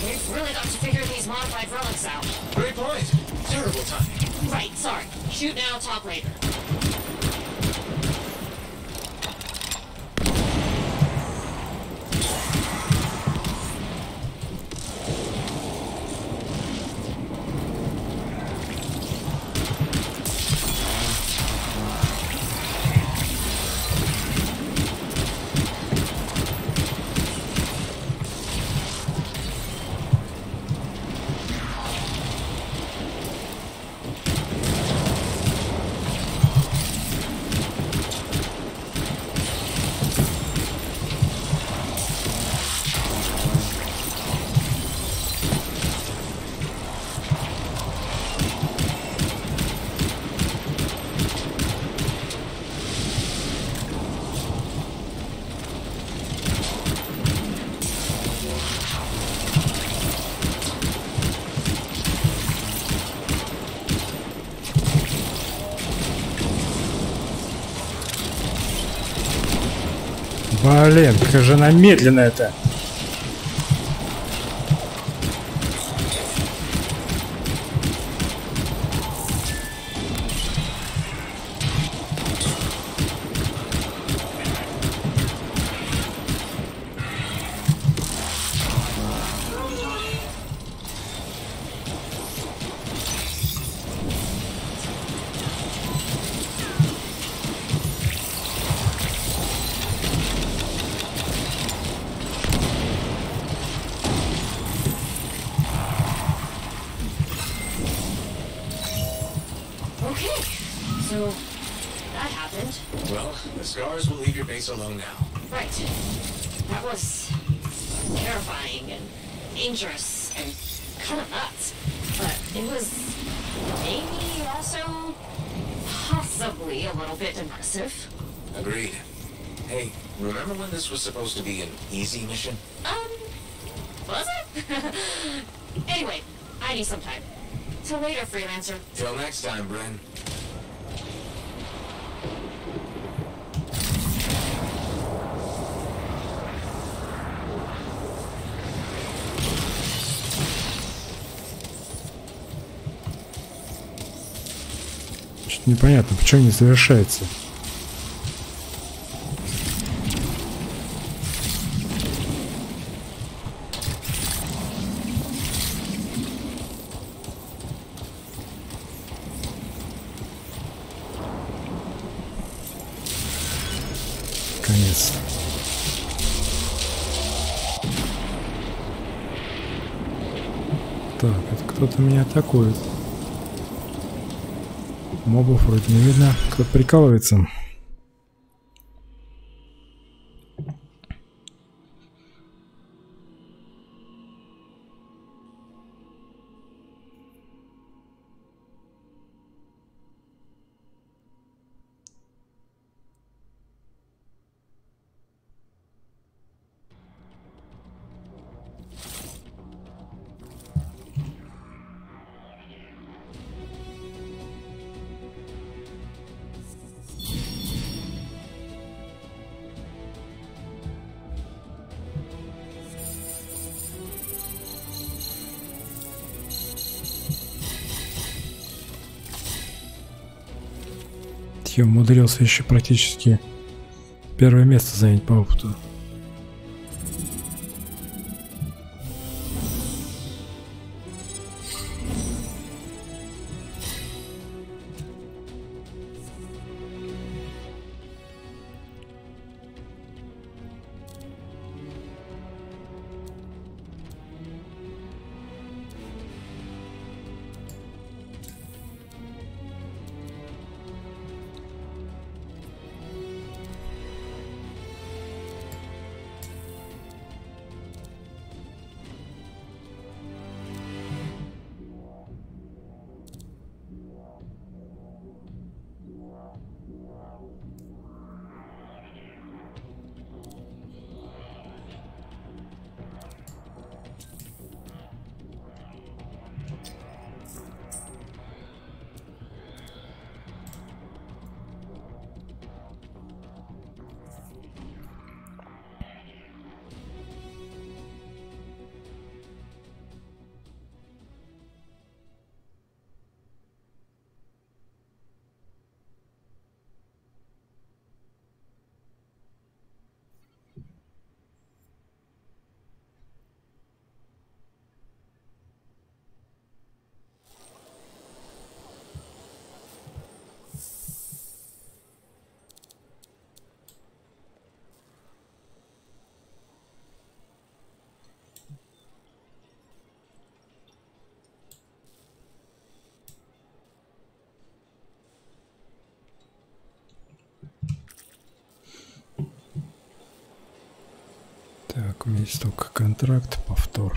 We've really got to figure these modified relics out. Great point. Terrible timing. Right, sorry. Shoot now, talk later. Блин, как же она медленная-то. So, that happened. Well, the scars will leave your base alone now. Right. That was terrifying and dangerous and kind of nuts. But it was maybe also possibly a little bit impressive. Agreed. Hey, remember when this was supposed to be an easy mission? Was it? Anyway, I need some time. Till later, Freelancer. Till next time, Bren. Что-то непонятно, почему не завершается. Конец. Так, это кто-то меня атакует. Мобов вроде не видно. Кто-то прикалывается. Я умудрился еще практически первое место занять по опыту. Так, у меня есть только контракт, повтор.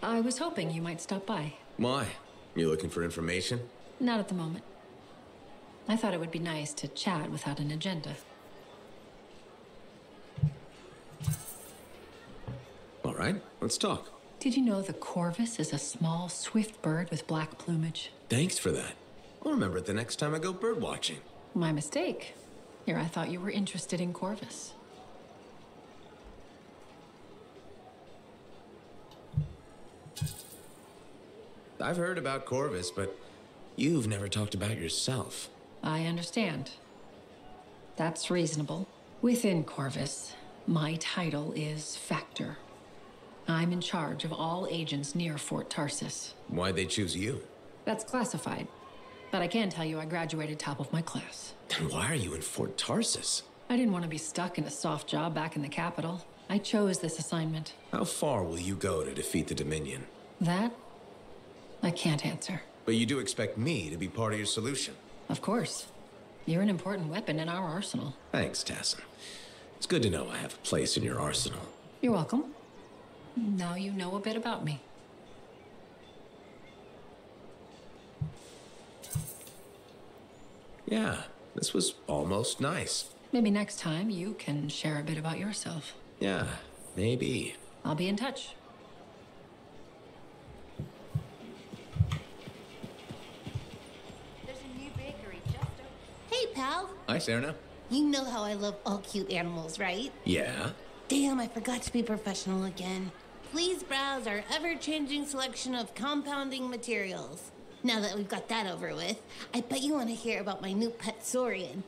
I was hoping you might stop by. Why? You looking for information? Not at the moment. I thought it would be nice to chat without an agenda. All right, let's talk. Did you know the corvus is a small, swift bird with black plumage? Thanks for that. I'll remember it the next time I go bird watching. My mistake. Here, I thought you were interested in corvus. I've heard about Corvus, but you've never talked about yourself. I understand. That's reasonable. Within Corvus, my title is Factor. I'm in charge of all agents near Fort Tarsus. Why'd they choose you? That's classified. But I can tell you I graduated top of my class. Then why are you in Fort Tarsus? I didn't want to be stuck in a soft job back in the capital. I chose this assignment. How far will you go to defeat the Dominion? That, I can't answer. But you do expect me to be part of your solution? Of course. You're an important weapon in our arsenal. Thanks, Tassin. It's good to know I have a place in your arsenal. You're welcome. Now you know a bit about me. Yeah, this was almost nice. Maybe next time you can share a bit about yourself. Yeah, maybe. I'll be in touch. There's a new bakery just open. Hey, pal. Hi, Serna. You know how I love all cute animals, right? Yeah? Damn, I forgot to be professional again. Please browse our ever-changing selection of compounding materials. Now that we've got that over with, I bet you want to hear about my new pet Saurian.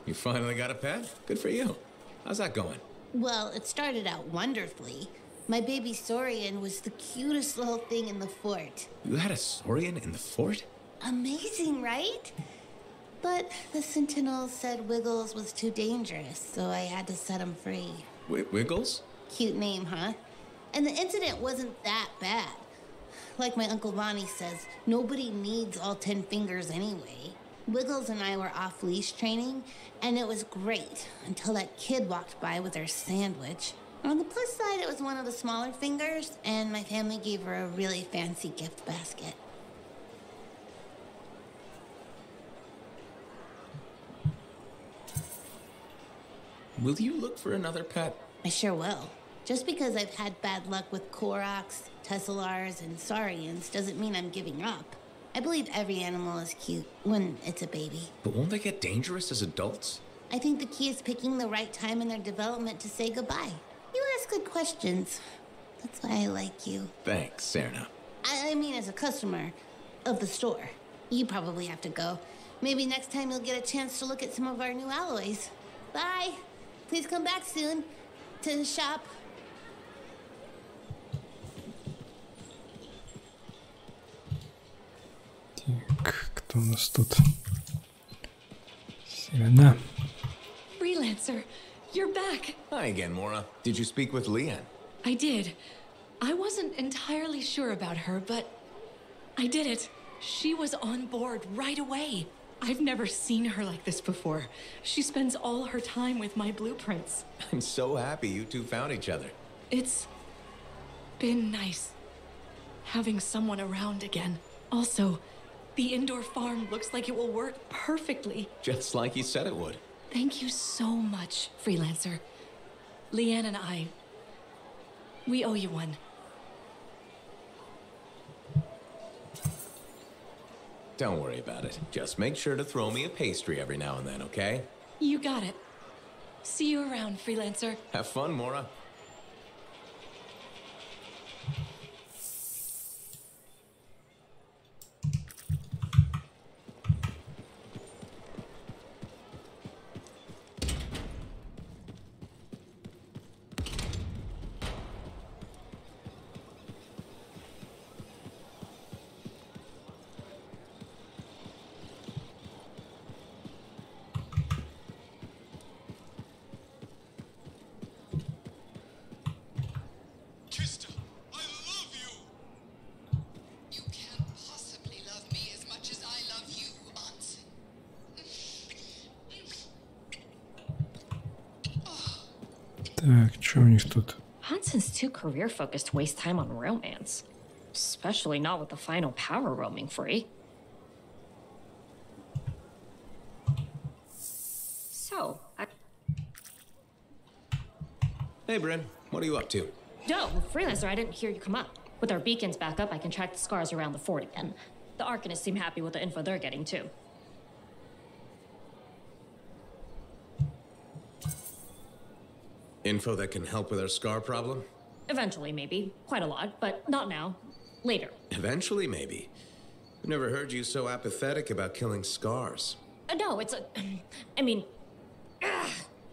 You finally got a pet? Good for you. How's that going? Well, it started out wonderfully. My baby Saurian was the cutest little thing in the fort. You had a Saurian in the fort? Amazing, right? But the Sentinels said Wiggles was too dangerous, so I had to set him free. Wiggles? Cute name, huh? And the incident wasn't that bad. Like my Uncle Bonnie says, nobody needs all 10 fingers anyway. Wiggles and I were off-leash training, and it was great until that kid walked by with her sandwich. On the plus side, it was one of the smaller fingers, and my family gave her a really fancy gift basket. Will you look for another pet? I sure will. Just because I've had bad luck with Koroks, Tesselars, and Saurians doesn't mean I'm giving up. I believe every animal is cute when it's a baby. But won't they get dangerous as adults? I think the key is picking the right time in their development to say goodbye. You ask good questions. That's why I like you. Thanks, Serna. I mean, as a customer of the store. You probably have to go. Maybe next time you'll get a chance to look at some of our new alloys. Bye. Please come back soon to shop. Так, кто у нас тут? Serena. Freelancer, you're back. Hi again, Mora. Did you speak with Leanne? I did. I wasn't entirely sure about her, but I did it. She was on board right away. I've never seen her like this before. She spends all her time with my blueprints. I'm so happy you two found each other. It's been nice having someone around again. Also, the indoor farm looks like it will work perfectly. Just like you said it would. Thank you so much, Freelancer. Leanne and I, we owe you one. Don't worry about it. Just make sure to throw me a pastry every now and then, okay? You got it. See you around, Freelancer. Have fun, Mora. Так, что у них тут? Hansen's too career-focused to waste time on romance. Especially not with the final power roaming free. So, Hey, Bryn. What are you up to? No, Freelancer, I didn't hear you come up. With our beacons back up, I can track the scars around the fort again. The Arcanists seem happy with the info they're getting, too. Info that can help with our scar problem? Eventually, maybe. Quite a lot, but not now. Later. Eventually, maybe. I've never heard you so apathetic about killing scars. No, it's a... I mean...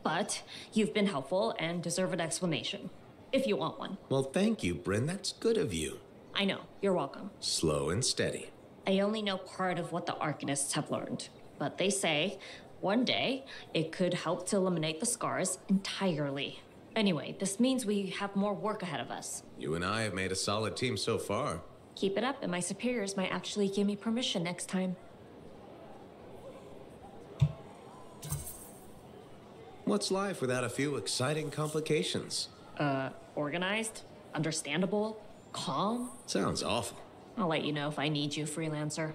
But you've been helpful and deserve an explanation. If you want one. Well, thank you, Bryn. That's good of you. I know. You're welcome. Slow and steady. I only know part of what the Arcanists have learned. But they say, one day, it could help to eliminate the scars entirely. Anyway, this means we have more work ahead of us. You and I have made a solid team so far. Keep it up, and my superiors might actually give me permission next time. What's life without a few exciting complications? Organized, understandable, calm. Sounds awful. I'll let you know if I need you, Freelancer.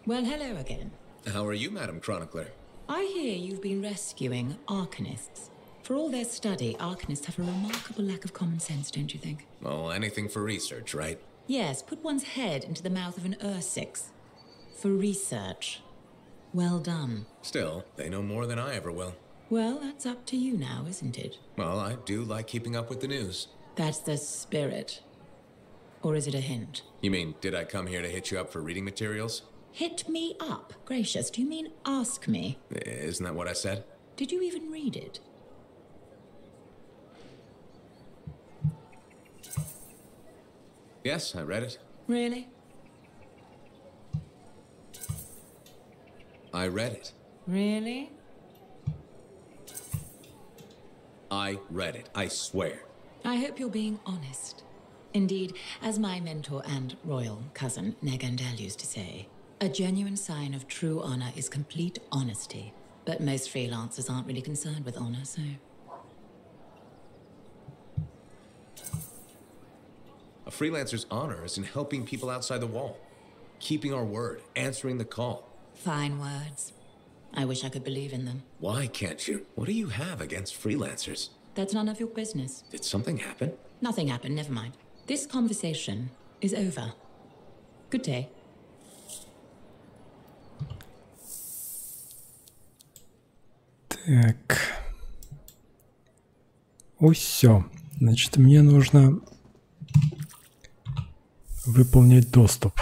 Well, hello again. How are you, Madam Chronicler? I hear you've been rescuing Arcanists. For all their study, Arcanists have a remarkable lack of common sense, don't you think? Oh, anything for research, right? Yes, put one's head into the mouth of an Ursix. For research. Well done. Still, they know more than I ever will. Well, that's up to you now, isn't it? Well, I do like keeping up with the news. That's the spirit. Or is it a hint? You mean, did I come here to hit you up for reading materials? Hit me up? Gracious, do you mean ask me? Isn't that what I said? Did you even read it? Yes, I read it. Really? I read it. Really? I read it, I swear. I hope you're being honest. Indeed, as my mentor and royal cousin Negandel used to say, a genuine sign of true honor is complete honesty. But most freelancers aren't really concerned with honor, so... A freelancer's honor is in helping people outside the wall. Keeping our word, answering the call. Fine words. I wish I could believe in them. Why can't you? What do you have against freelancers? That's none of your business. Did something happen? Nothing happened, never mind. This conversation is over. Good day. Так. Усё. Значит, мне нужно выполнить доступ.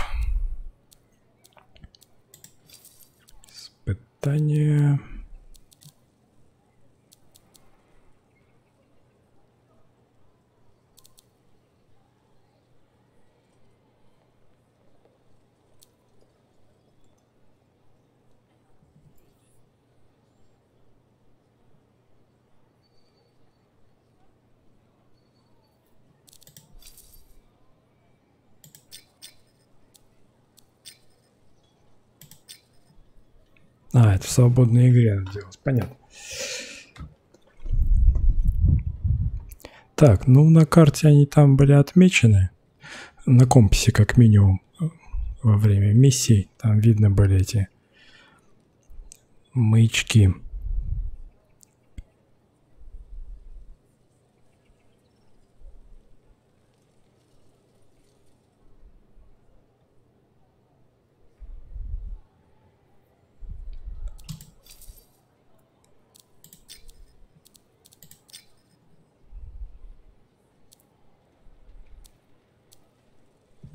Испытание. А, это в свободной игре надо делать, понятно. Так, ну на карте они там были отмечены, на компасе как минимум, во время миссий. Там видно были эти маячки.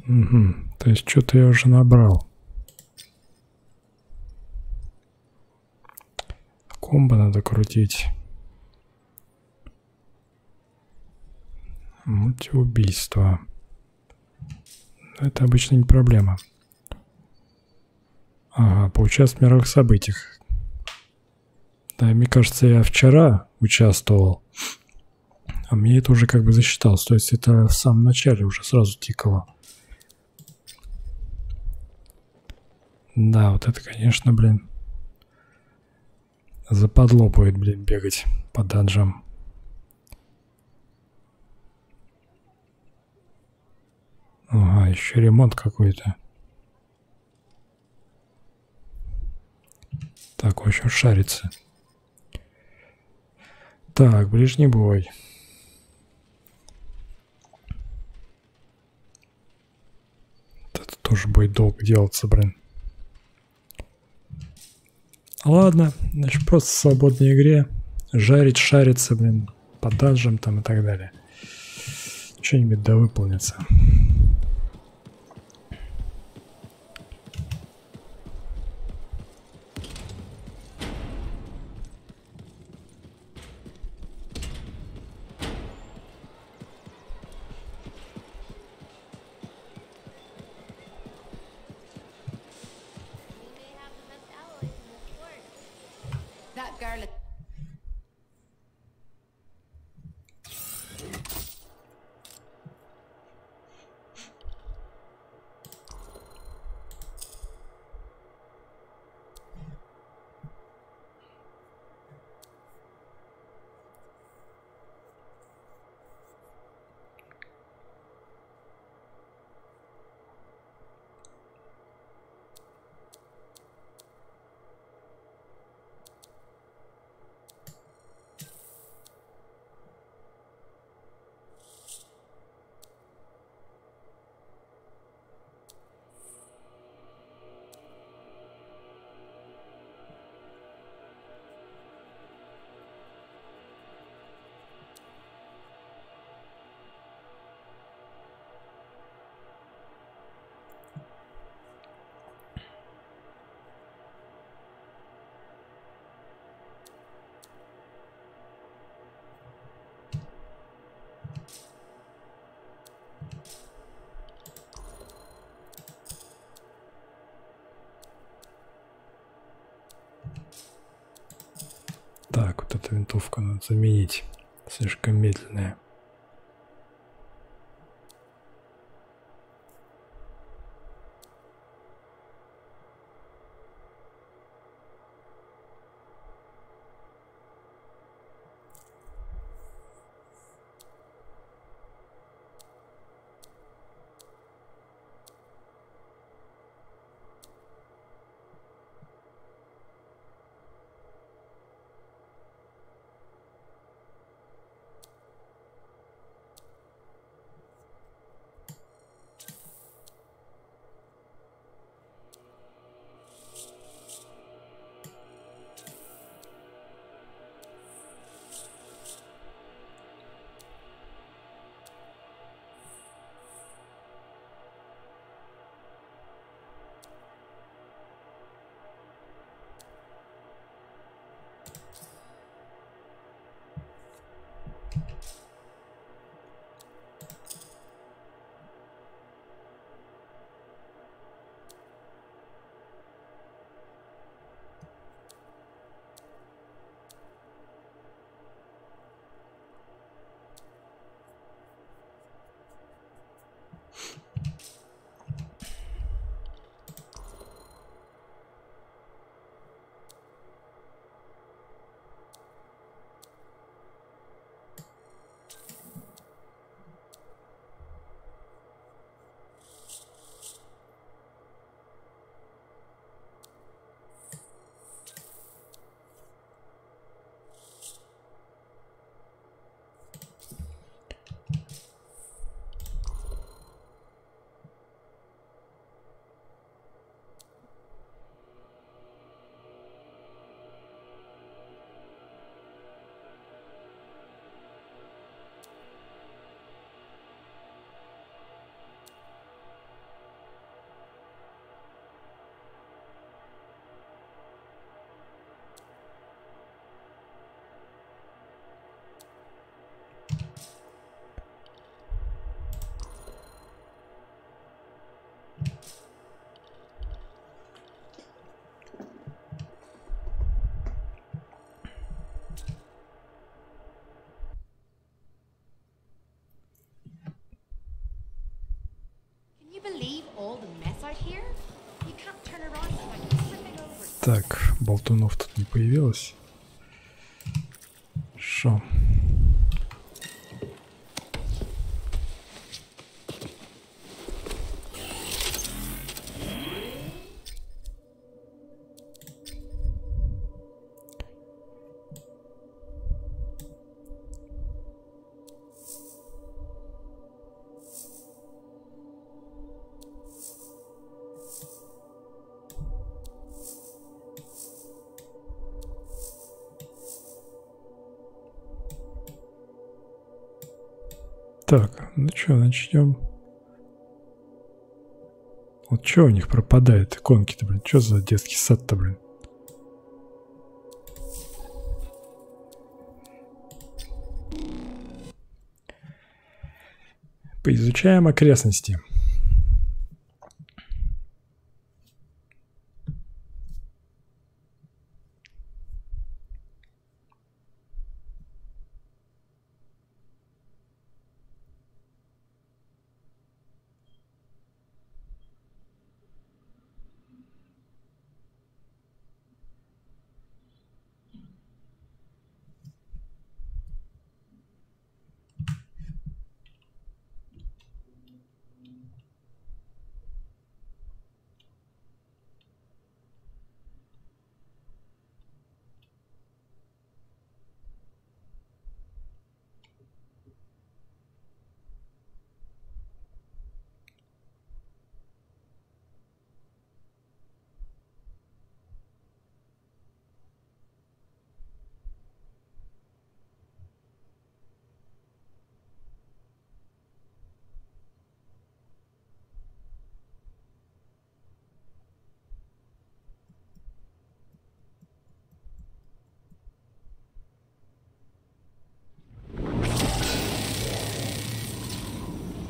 Угу. То есть что-то я уже набрал. Комбо надо крутить. Мультиубийство. Это обычно не проблема. Ага, поучаствовать в мировых событиях. Да, мне кажется, я вчера участвовал. А мне это уже как бы засчиталось. То есть это в самом начале уже сразу тикало. Да, вот это, конечно, блин. Западло будет, блин, бегать по данжам. Ага, еще ремонт какой-то. Так, в общем, шарится. Так, ближний бой. Это тоже будет долго делаться, блин. Ладно, значит, просто в свободной игре жарить, шариться, блин, по данжам там и так далее. Что-нибудь да выполнится. That garlic. Так, вот эту винтовку надо заменить. Слишком медленная. Так, болтунов тут не появилось. Шо? Так, ну что, начнем. Вот что у них пропадает иконки-то, блин? Что за детский сад-то, блин? Поизучаем окрестности.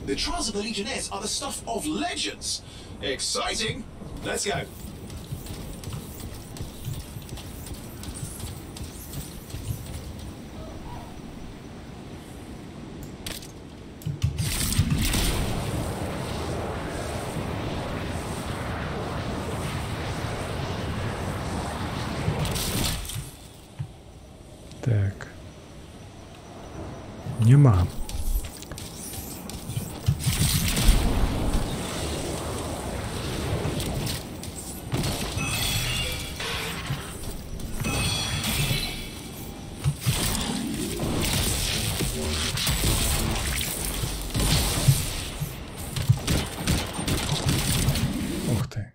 The trials of the Legionnaires are the stuff of legends. Exciting! Let's go. Так. Нема. Ух ты.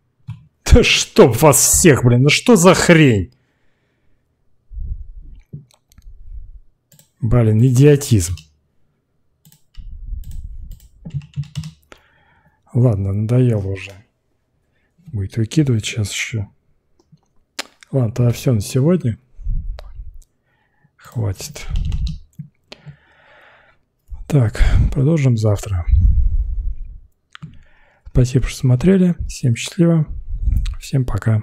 Да чтоб вас всех, блин, ну что за хрень? Блин, идиотизм. Ладно, надоело уже. Будет выкидывать сейчас еще. Ладно, тогда все на сегодня. Хватит. Так, продолжим завтра. Спасибо, что смотрели. Всем счастливо. Всем пока.